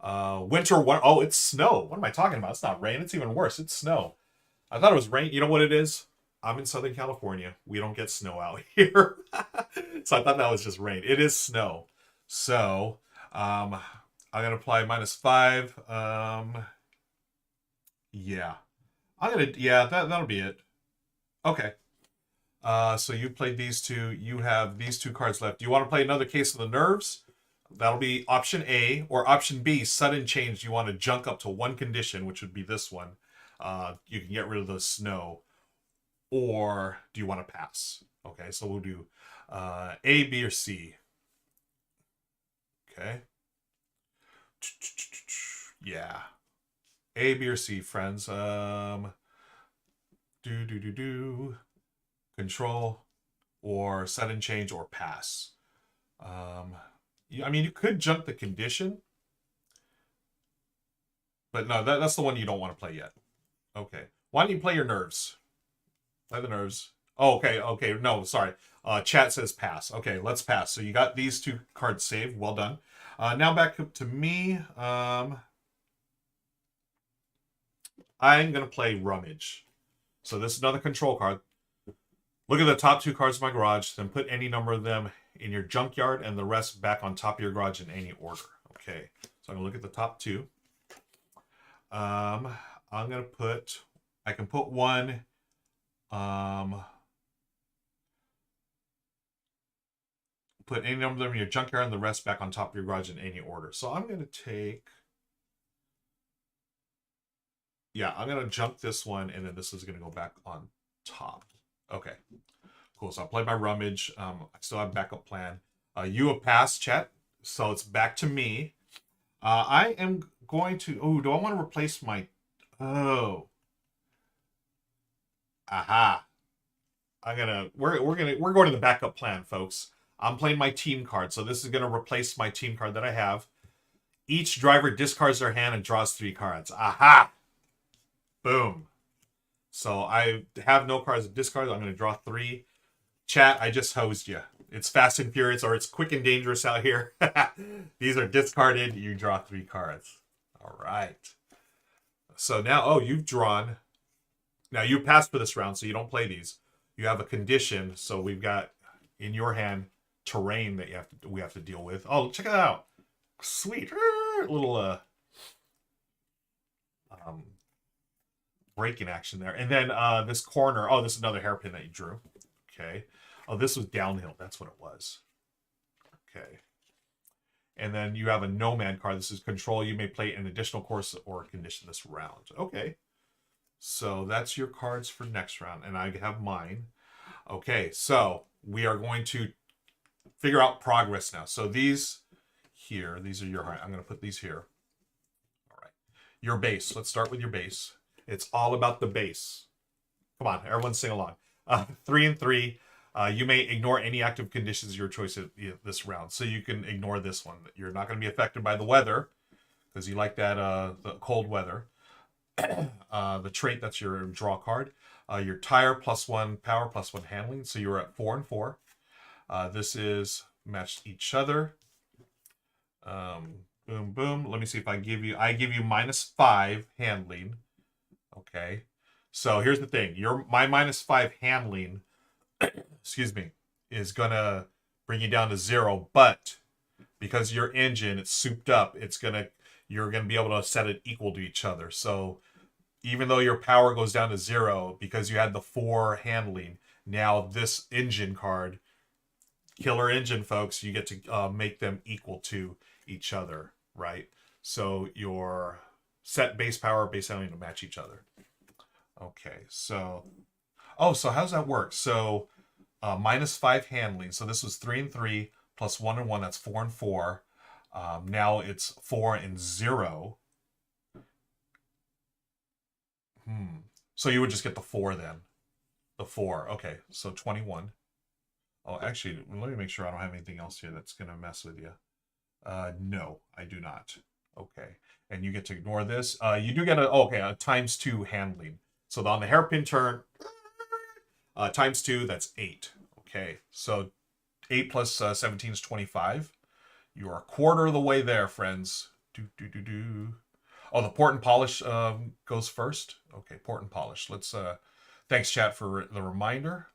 Winter. Oh, it's snow. What am I talking about? It's not rain. It's even worse. It's snow. I thought it was rain. You know what it is? I'm in Southern California. We don't get snow out here, so I thought that was just rain. It is snow. So, I'm gonna apply -5. Yeah, that'll be it. Okay. So you played these 2. You have these 2 cards left. Do you want to play another case of the nerves? That'll be option A, or option B, sudden change. You want to junk up to 1 condition, which would be this one. You can get rid of the snow. Or do you want to pass? Okay, so we'll do A, B, or C. Okay. Yeah. A, B, or C, friends. Control, or sudden change, or pass. I mean, you could jump the condition, but no, that's the one you don't want to play yet. Okay. Why don't you play your nerves? Play the nerves. Oh, okay. No, sorry. Chat says pass. Okay, let's pass. So you got these 2 cards saved. Well done. Now back up to me. I'm going to play Rummage. So this is another control card. Look at the top 2 cards of my garage, then put any number of them in your junkyard and the rest back on top of your garage in any order. Okay, so I'm going to look at the top 2. I'm going to put, I can put 1, put any number of them in your junkyard and the rest back on top of your garage in any order. So I'm going to take, I'm going to junk this one, and then this is going to go back on top. Okay, cool. So I play my Rummage. I still have a backup plan. You have passed, chat. So it's back to me. I am going to. Oh, do I want to replace my? Oh, aha. We're going to the backup plan, folks. I'm playing my team card, so this is going to replace my team card that I have. Each driver discards their hand and draws 3 cards. Aha. Boom. So I have no cards to discard. I'm going to draw 3. Chat, I just hosed you. It's Fast and Furious, or it's Quick and Dangerous out here. These are discarded. You draw 3 cards. All right. So now, you've drawn. Now you passed for this round, so you don't play these. You have a condition. So we've got in your hand terrain that we have to deal with. Oh, check it out. Sweet. Little breaking action there. And then this corner. Oh, this is another hairpin that you drew. Okay. Oh, this was downhill. That's what it was. Okay. And then you have a nomad card. This is control. You may play an additional course or condition this round. Okay. So that's your cards for next round. And I have mine. Okay. So we are going to figure out progress now. So these here, these are your, I'm going to put these here. All right. Your base. Let's start with your base. It's all about the base. Come on, everyone sing along. 3 and 3. You may ignore any active conditions of your choice this round. So you can ignore this one. You're not going to be affected by the weather because you like that the cold weather. The trait, that's your draw card. Your tire +1 power +1 handling. So you're at 4 and 4. This is matched each other. Boom, boom. Let me see if I give you -5 handling. Okay. So here's the thing. My -5 handling, excuse me, is gonna bring you down to 0, but because your engine, it's souped up, you're gonna be able to set it equal to each other. So even though your power goes down to 0, because you had the 4 handling, now this engine card, killer engine, folks, you get to make them equal to each other, right? So your set base power, base handling to match each other. Okay, so so how does that work? So -5 handling. So this was 3 and 3 +1 and 1. That's 4 and 4. Now it's 4 and 0. So you would just get the 4 then. The 4. Okay, so 21. Oh, actually, let me make sure I don't have anything else here that's going to mess with you. No, I do not. Okay, and you get to ignore this. You do get a ×2 handling. So on the hairpin turn, ×2, that's 8. Okay, so 8 plus 17 is 25. You are a quarter of the way there, friends. Oh, the port and polish goes first. Okay, port and polish. Let's. Thanks, chat, for the reminder.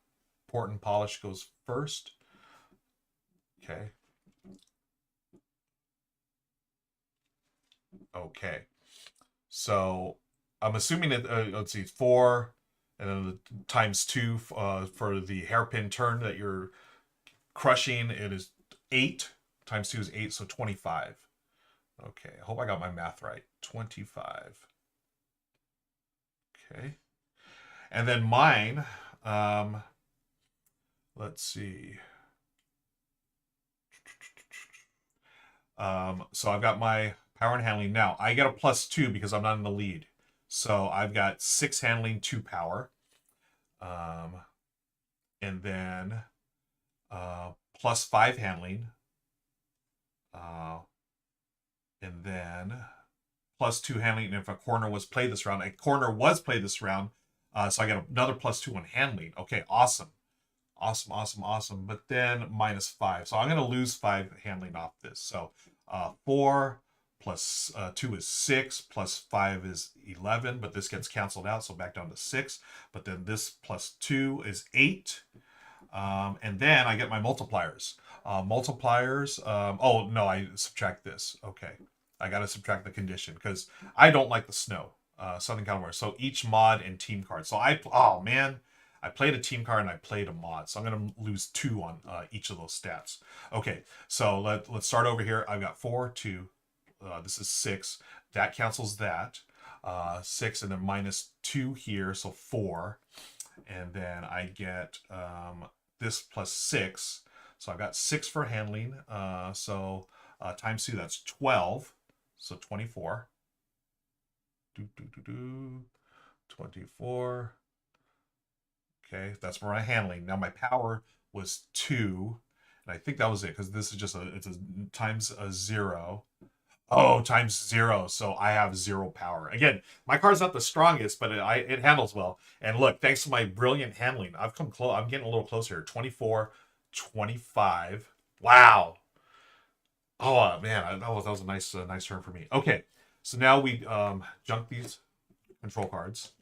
Port and polish goes first. Okay. Okay. So I'm assuming that let's see, 4, and then the ×2 for the hairpin turn that you're crushing. It is 8. ×2 is 8, so 25. Okay, I hope I got my math right. 25. Okay. And then mine, let's see. So I've got my power and handling. Now, I get a +2 because I'm not in the lead. So I've got 6 handling, 2 power. And then +5 handling. And then +2 handling. And if a corner was played this round, so I get another +2 on handling. Okay, awesome. Awesome. But then -5. So I'm going to lose 5 handling off this. So 4 plus 2 is 6, plus 5 is 11, but this gets canceled out, so back down to 6. But then this +2 is 8. And then I get my multipliers. Oh, no, I subtract this. Okay. I got to subtract the condition because I don't like the snow. Southern California. So each mod and team card. So I played a team card and I played a mod. So I'm going to lose 2 on each of those stats. Okay, so let's start over here. I've got 4, 2. This is 6. That cancels that. 6 and then -2 here, so 4. And then I get this +6. So I've got 6 for handling. So ×2, that's 12. So 24. 24. Okay, that's for my handling. Now my power was 2, and I think that was it because this is just it's a ×0. Oh, ×0. So I have 0 power. Again, my card's not the strongest, but it handles well. And look, thanks to my brilliant handling, I've come close. I'm getting a little closer here. 24, 25. Wow. Oh man, that was a nice turn for me. Okay, so now we junk these control cards.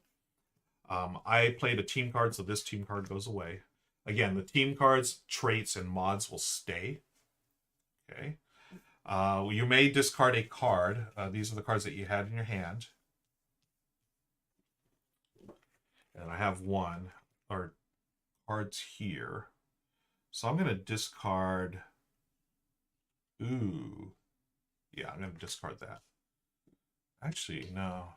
I played a team card, so this team card goes away. Again, the team cards, traits, and mods will stay. Okay. You may discard a card. These are the cards that you had in your hand. And I have cards here. So I'm going to discard. Ooh. Yeah, I'm going to discard that. Actually, no.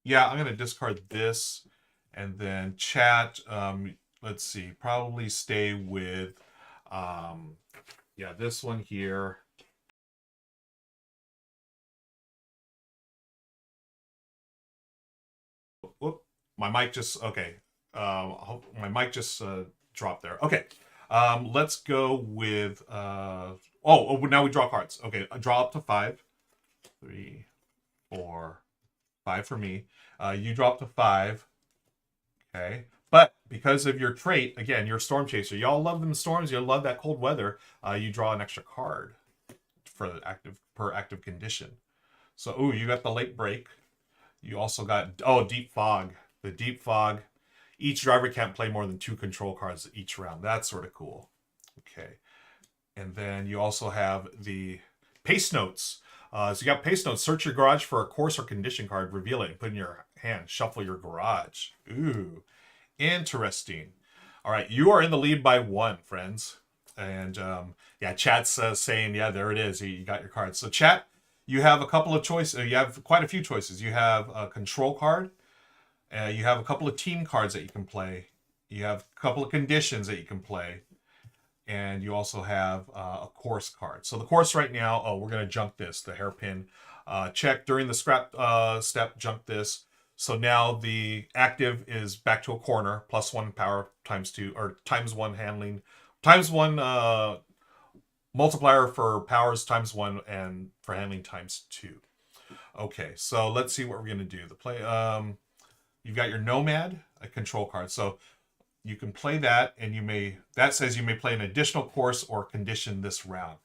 Yeah, I'm going to discard this. And then chat, let's see, probably stay with, this one here. Whoop, my mic just, okay. My mic just dropped there. Okay, let's go with, now we draw cards. Okay, I draw up to 5. 3, 4, 5 for me. You draw up to 5. Okay, but because of your trait, again, you're a storm chaser. Y'all love them storms. You love that cold weather. You draw an extra card for the active condition. So, you got the late break. You also got deep fog. The deep fog. Each driver can't play more than 2 control cards each round. That's sort of cool. Okay, and then you also have the pace notes. So you got pace notes. Search your garage for a course or condition card. Reveal it and put it in your hand. Shuffle your garage. Ooh, interesting. All right, you are in the lead by 1, friends. And chat's saying, yeah, there it is. You got your cards. So chat, you have a couple of choices. You have quite a few choices. You have a control card. You have a couple of team cards that you can play. You have a couple of conditions that you can play. and you also have a course card. So the course right now, oh, we're going to junk this, the hairpin. Check during the scrap step, junk this. So now the active is back to a corner, +1 power ×2, or ×1 handling, ×1 multiplier for powers ×1, and for handling ×2. Okay, so let's see what we're gonna do. The play, you've got your Nomad, a control card. So you can play that, and that says you may play an additional course or condition this round.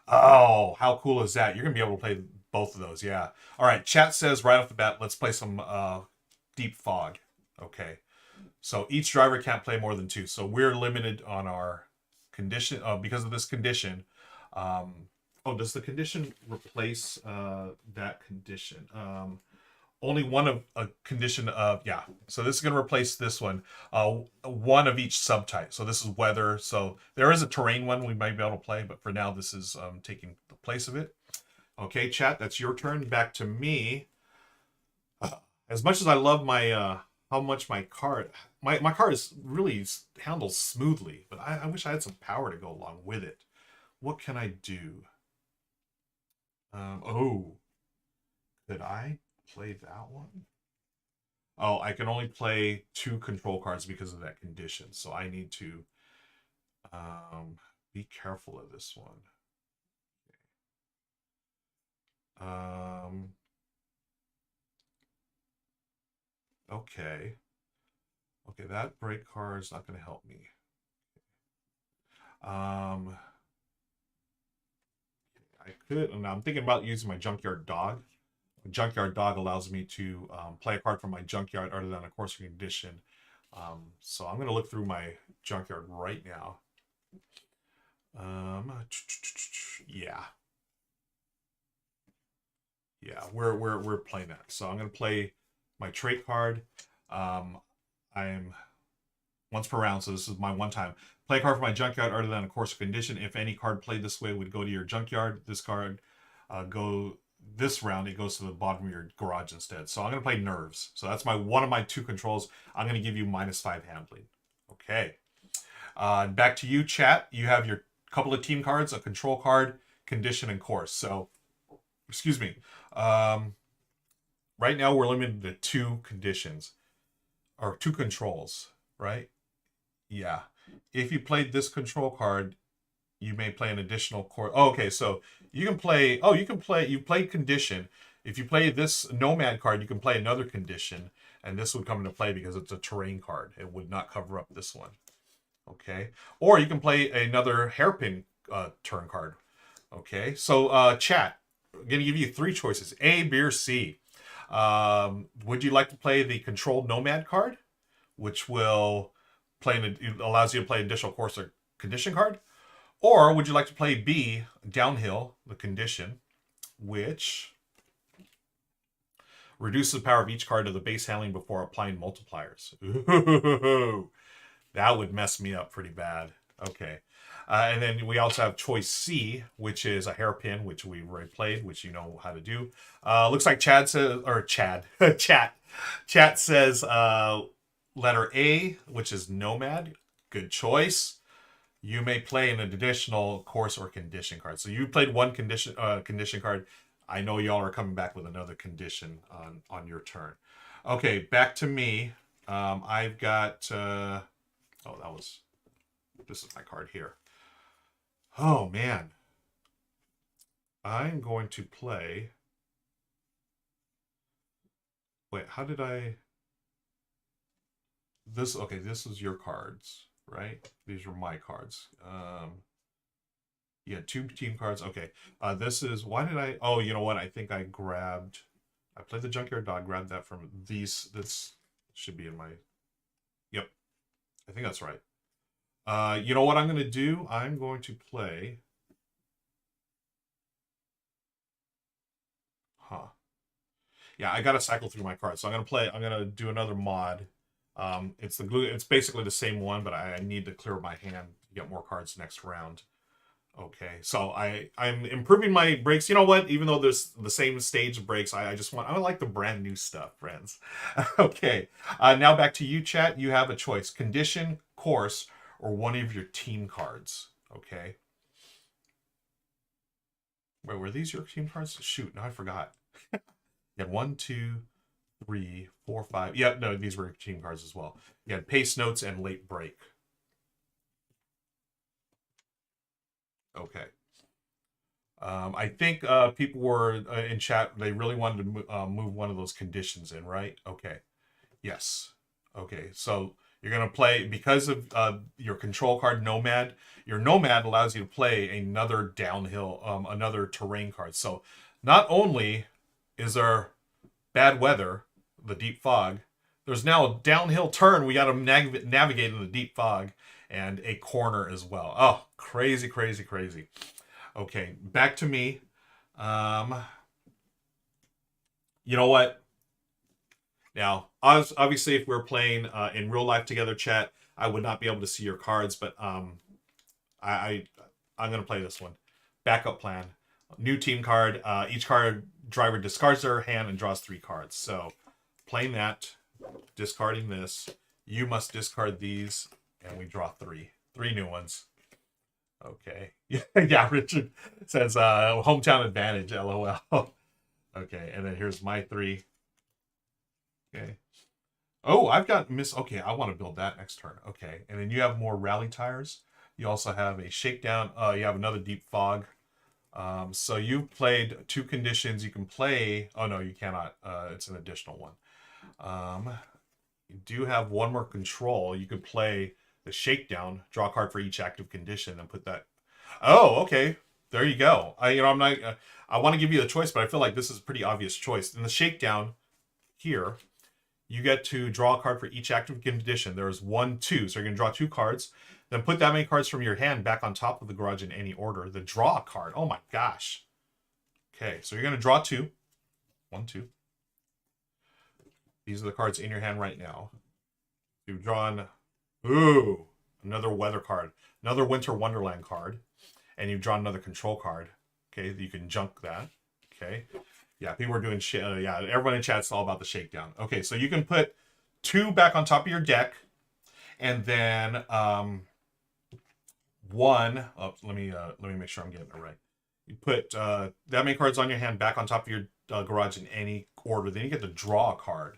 Oh, how cool is that? You're gonna be able to play both of those, yeah. All right, chat says right off the bat, let's play some Deep Fog. Okay, so each driver can't play more than 2, so we're limited on our condition because of this condition. Oh, does the condition replace that condition? Only one of a condition of, yeah. So this is going to replace this one. One of each subtype. So this is weather. So there is a terrain one we might be able to play, but for now this is taking the place of it. Okay, chat, that's your turn. Back to me. As much as I love my how much my card is really handles smoothly, but I wish I had some power to go along with it. What can I do? Oh, could I play that one? Oh, I can only play 2 control cards because of that condition. So I need to be careful of this one. Okay. Okay, that break card is not going to help me. I could, and I'm thinking about using my Junkyard Dog. Junkyard Dog allows me to play a card from my junkyard other than a course condition. So I'm going to look through my junkyard right now. Yeah. Yeah, we're playing that. So I'm going to play my trait card. I'm once per round, so this is my one time. Play a card from my junkyard other than a course condition. If any card played this way would go to your junkyard. This card this round, it goes to the bottom of your garage instead. So I'm going to play Nerves. So that's one of my 2 controls. I'm going to give you -5 handling. Okay. Back to you, chat. You have your couple of team cards, a control card, condition, and course. So, excuse me. Right now we're limited to 2 conditions. Or 2 controls, right? Yeah. If you played this control card, you may play an additional course. Oh, okay, so you can play. Oh, you played condition. If you play this Nomad card, you can play another condition, and this would come into play because it's a terrain card. It would not cover up this one. Okay, or you can play another hairpin turn card. Okay, so chat, I'm gonna give you 3 choices: A, B, or C. Would you like to play the controlled Nomad card, which will it allows you to play additional course or condition card? Or would you like to play B, Downhill, the condition, which reduces the power of each card to the base handling before applying multipliers? Ooh, that would mess me up pretty bad. Okay. And then we also have choice C, which is a hairpin, which we've already played, which you know how to do. Looks like Chad says, or Chad, chat says letter A, which is Nomad. Good choice. You may play an additional course or condition card. So you played one condition card. I know y'all are coming back with another condition on your turn. Okay, back to me. I've got this is my card here. Oh man. I'm going to play. Wait, how did I this is your cards, right? These are my cards. Yeah, 2 team cards. Okay. This is why did I oh, you know what? I think I played the Junkyard Dog, grabbed that from these. This should be in my Yep. I think that's right. You know what I'm gonna do? I'm going to play. Huh. Yeah, I gotta cycle through my cards. So I'm gonna do another mod. It's basically the same one, but I need to clear my hand to get more cards next round. Okay, so I'm improving my breaks. You know what? Even though there's the same stage of breaks, I like the brand new stuff, friends. Okay, now back to you, chat. You have a choice: condition, course, or one of your team cards. Okay. Wait, were these your team cards? Shoot, no, I forgot. You had 1, 2, 3, 4, 5. Yeah, no, these were team cards as well. You had pace notes and late break. Okay. I think people were in chat. They really wanted to move one of those conditions in, right? Okay. Yes. Okay. So you're going to play, because of your control card, Nomad. Your Nomad allows you to play another downhill, another terrain card. So not only is there bad weather, the deep fog, there's now a downhill turn. We got to navigate in the deep fog, and a corner as well. Oh, crazy, crazy, crazy. Okay, back to me. Um, you know what? Now, obviously, if we're playing in real life together, chat, I would not be able to see your cards, but I'm gonna play this one. Backup plan. New team card. Each card driver discards their hand and draws 3 cards. So, playing that, discarding this. You must discard these, and we draw 3 new ones. Okay. Yeah, Richard says hometown advantage, LOL. Okay, and then here's my 3. Okay. Oh, I've got okay, I want to build that next turn. Okay. And then you have more rally tires. You also have a shakedown. You have another deep fog. So you've played 2 conditions. You can play. Oh no, you cannot. It's an additional one. You do have one more control. You could play the shakedown, draw a card for each active condition, and put that. Oh, okay. There you go. I'm not. I want to give you the choice, but I feel like this is a pretty obvious choice. In the shakedown, here, you get to draw a card for each active condition. There's 1, 2, so you're gonna draw 2 cards. Then put that many cards from your hand back on top of the garage in any order. Then draw a card. Oh my gosh. Okay, so you're gonna draw 2. 1, 2. These are the cards in your hand right now. You've drawn, ooh, another weather card, another Winter Wonderland card, and you've drawn another control card. Okay, you can junk that. Okay, yeah, people are doing shit. Yeah, everyone in chat's all about the shakedown. Okay, so you can put 2 back on top of your deck, and then 1. Oh, let me make sure I'm getting it right. You put that many cards on your hand back on top of your garage in any order. Then you get to draw a card.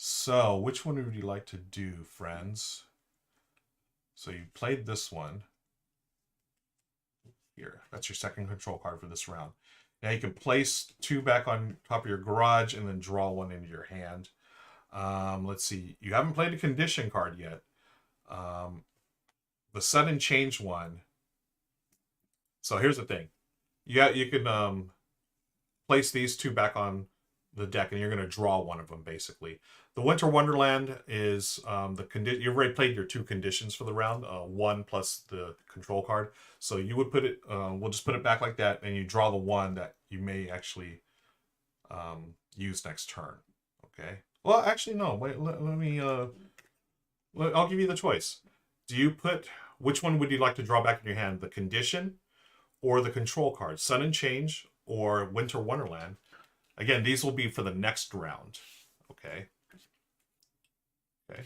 So, which one would you like to do, friends? So you played this one. Here, that's your second control card for this round. Now you can place 2 back on top of your garage and then draw 1 into your hand. Let's see. You haven't played a condition card yet. The sudden change one. So here's the thing. You can place these 2 back on the deck, and you're going to draw 1 of them, basically. The Winter Wonderland is the condition. You've already played your 2 conditions for the round, 1 plus the control card. So you would put it, we'll just put it back like that, and you draw the 1 that you may actually use next turn. Okay. Well, actually, no. Wait, let me, I'll give you the choice. Do you put, which one would you like to draw back in your hand? The condition or the control card? Sudden Change or Winter Wonderland? Again, these will be for the next round. Okay. Okay.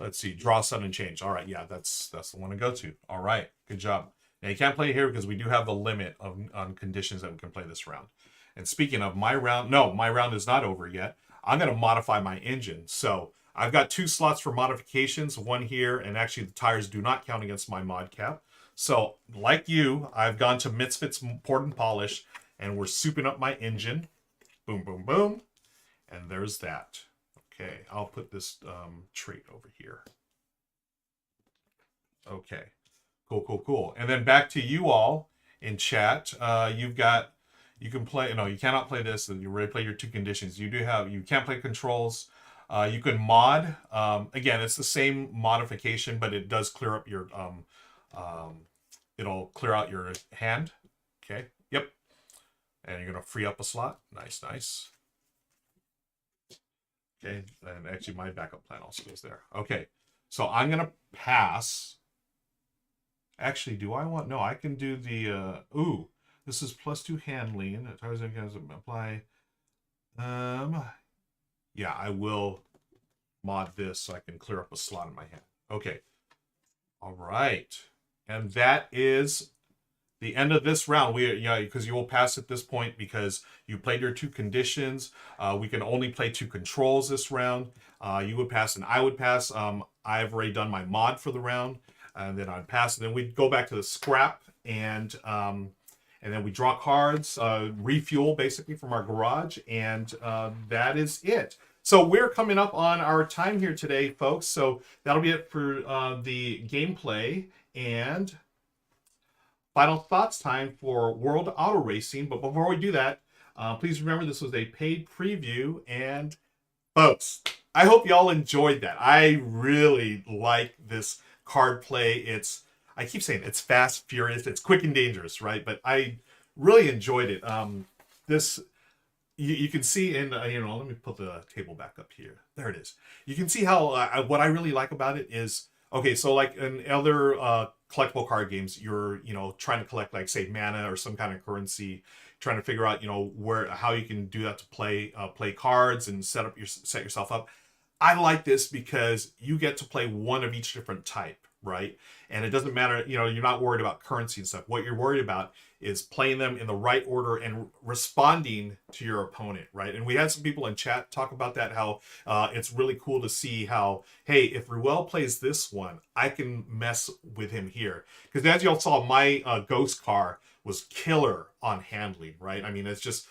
Let's see. Draw, Sudden Change. All right. Yeah, that's the one to go to. All right. Good job. Now, you can't play here because we do have the limit on conditions that we can play this round. And speaking of my round, no, my round is not over yet. I'm going to modify my engine. So I've got 2 slots for modifications, 1 here, and actually the tires do not count against my mod cap. So, like you, I've gone to Misfits Port and Polish, and we're souping up my engine. Boom, boom, boom. And there's that. Okay, I'll put this trait over here. Okay, cool, cool, cool. And then back to you all in chat. You can play, no, you cannot play this. You already played your 2 conditions. You can't play controls. You can mod. Again, it's the same modification, but it does clear up your, it'll clear out your hand. Okay, yep. And you're going to free up a slot. Nice, nice. Okay, and actually my backup plan also goes there. Okay, so I'm going to pass. Actually, do I want, no, I can do the, ooh, this is +2 handling. Tarzan can apply. Yeah, I will mod this so I can clear up a slot in my hand. Okay. All right. And that is the end of this round. Because you will pass at this point because you played your two conditions. We can only play two controls this round. You would pass and I would pass. I've already done my mod for the round, and then I'd pass. And then we'd go back to the scrap, and then we draw cards, refuel basically from our garage, and that is it. So we're coming up on our time here today, folks. So that'll be it for the gameplay and final thoughts time for World Auto Racing. But before we do that, please remember this was a paid preview. And folks, I hope y'all enjoyed that. I really like this card play. I keep saying it's fast, furious, it's quick and dangerous, right? But I really enjoyed it. This you can see in let me put the table back up here. There it is. You can see how what I really like about it is, okay, so like in other collectible card games, you're trying to collect, like, say, mana or some kind of currency, trying to figure out how you can do that to play cards and set yourself up. I like this because you get to play one of each different type, right? And it doesn't matter, you're not worried about currency and stuff. What you're worried about is playing them in the right order and responding to your opponent, right? And we had some people in chat talk about that, how it's really cool to see how, hey, if Ruel plays this one, I can mess with him here. Because as y'all saw, my ghost car was killer on handling, right? I mean, it's just,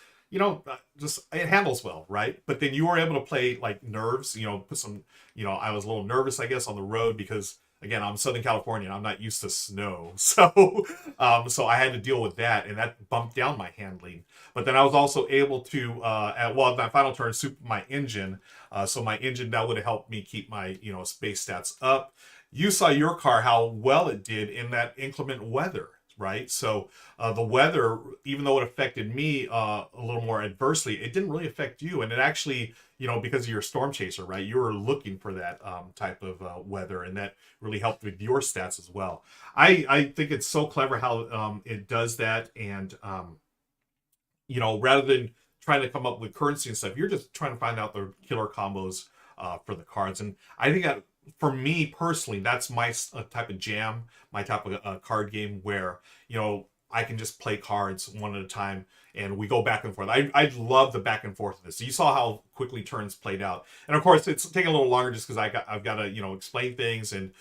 just it handles well, right? But then you were able to play like nerves, put some, I was a little nervous, I guess, on the road because, again, I'm Southern California and I'm not used to snow. So so I had to deal with that, and that bumped down my handling. But then I was also able to, at my final turn, super my engine. So my engine, that would have helped me keep my, space stats up. You saw your car, how well it did in that inclement weather, right? So the weather, even though it affected me a little more adversely, it didn't really affect you. And it actually, because of your storm chaser, right? You were looking for that type of weather, and that really helped with your stats as well. I think it's so clever how it does that. And, rather than trying to come up with currency and stuff, you're just trying to find out the killer combos for the cards. And I think that, for me personally, that's my type of jam, my type of card game where, I can just play cards one at a time, and we go back and forth. I love the back and forth of this. So you saw how quickly turns played out, and of course it's taking a little longer just because I've got to explain things, and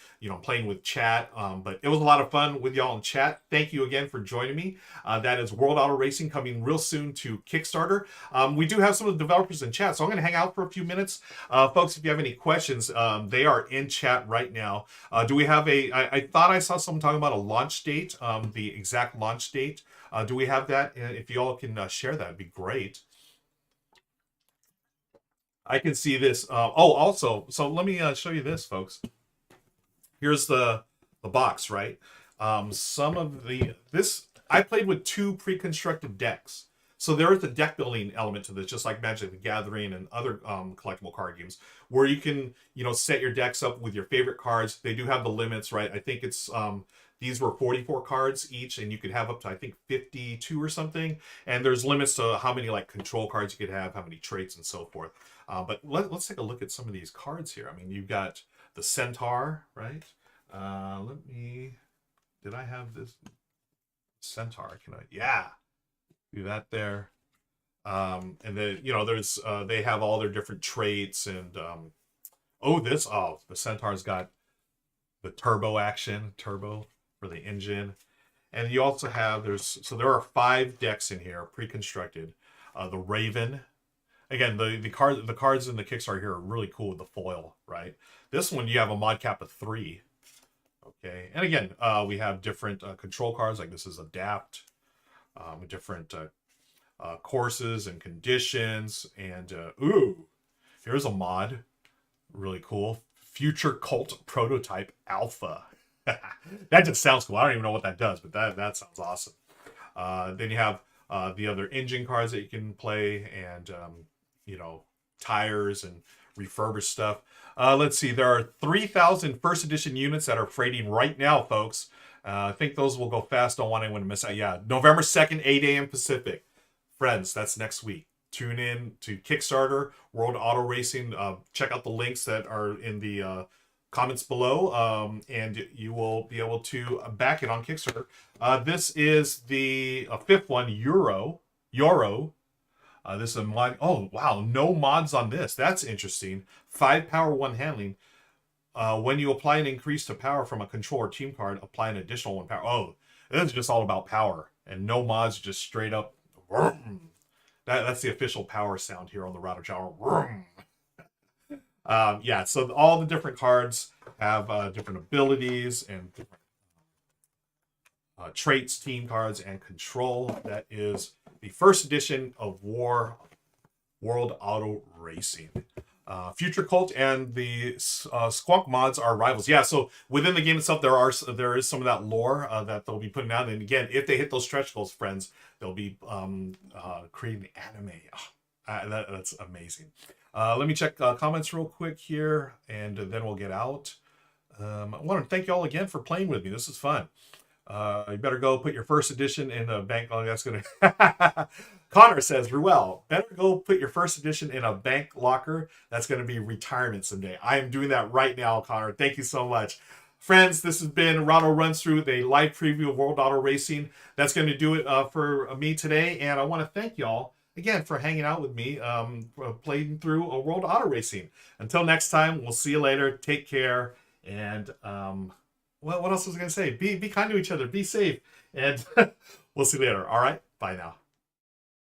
playing with chat. But it was a lot of fun with y'all in chat. Thank you again for joining me. That is World Auto Racing, coming real soon to Kickstarter. We do have some of the developers in chat, so I'm going to hang out for a few minutes, folks. If you have any questions, they are in chat right now. Do we have I thought I saw someone talking about a launch date, the exact launch date. Do we have that? If you all can share that, it'd be great. I can see this. Also, so let me show you this, folks. Here's the box, right? Some of this I played with two pre-constructed decks. So there is a deck building element to this, just like Magic the Gathering and other collectible card games, where you can, set your decks up with your favorite cards. They do have the limits, right? I think it's these were 44 cards each, and you could have up to, I think, 52 or something. And there's limits to how many like control cards you could have, how many traits, and so forth. But let's take a look at some of these cards here. I mean, you've got the Centaur, right? Did I have this Centaur? Yeah, do that there. And then, there's, they have all their different traits, and, the Centaur's got the turbo for the engine. And you also have, there are 5 decks in here, pre-constructed. The Raven. Again, the cards in the Kickstarter here are really cool with the foil, right? This one, you have a mod cap of 3. Okay, and again, we have different control cards, like this is Adapt, different courses and conditions, and here's a mod, really cool, Future Cult Prototype Alpha. That just sounds cool. I don't even know what that does, but that sounds awesome. Then you have the other engine cards that you can play, and tires and refurbished stuff. Let's see, there are 3,000 first edition units that are freighting right now, folks. I think those will go fast. Don't want anyone to miss out. Yeah, November 2nd, 8 a.m. Pacific. Friends, that's next week. Tune in to Kickstarter, World Auto Racing. Check out the links that are in the comments below, and you will be able to back it on Kickstarter. This is the fifth one, Euro. This is a mod. Oh, wow. No mods on this. That's interesting. 5 power, 1 handling. When you apply an increase to power from a control or team card, apply an additional 1 power. Oh, this is just all about power. And no mods, just straight up. That's the official power sound here on the Rahdo channel. Yeah, so all the different cards have different abilities and different traits, team cards, and control. That is the first edition of World Auto Racing. Future Cult and the Squonk mods are rivals. Yeah, so within the game itself, there is some of that lore that they'll be putting out. And again, if they hit those stretch goals, friends, they'll be creating anime. That's amazing. Let me check comments real quick here, and then we'll get out. I want to thank you all again for playing with me. This is fun. You better go put your first edition in a bank. Oh, that's going to... Connor says, Ruel, better go put your first edition in a bank locker. That's going to be retirement someday. I am doing that right now, Connor. Thank you so much. Friends, this has been Rahdo Runs Through, the live preview of World Auto Racing. That's going to do it for me today. And I want to thank y'all again for hanging out with me, playing through a World Auto Racing. Until next time, we'll see you later. Take care. And what else was I going to say? Be kind to each other. Be safe. And we'll see you later. All right. Bye now.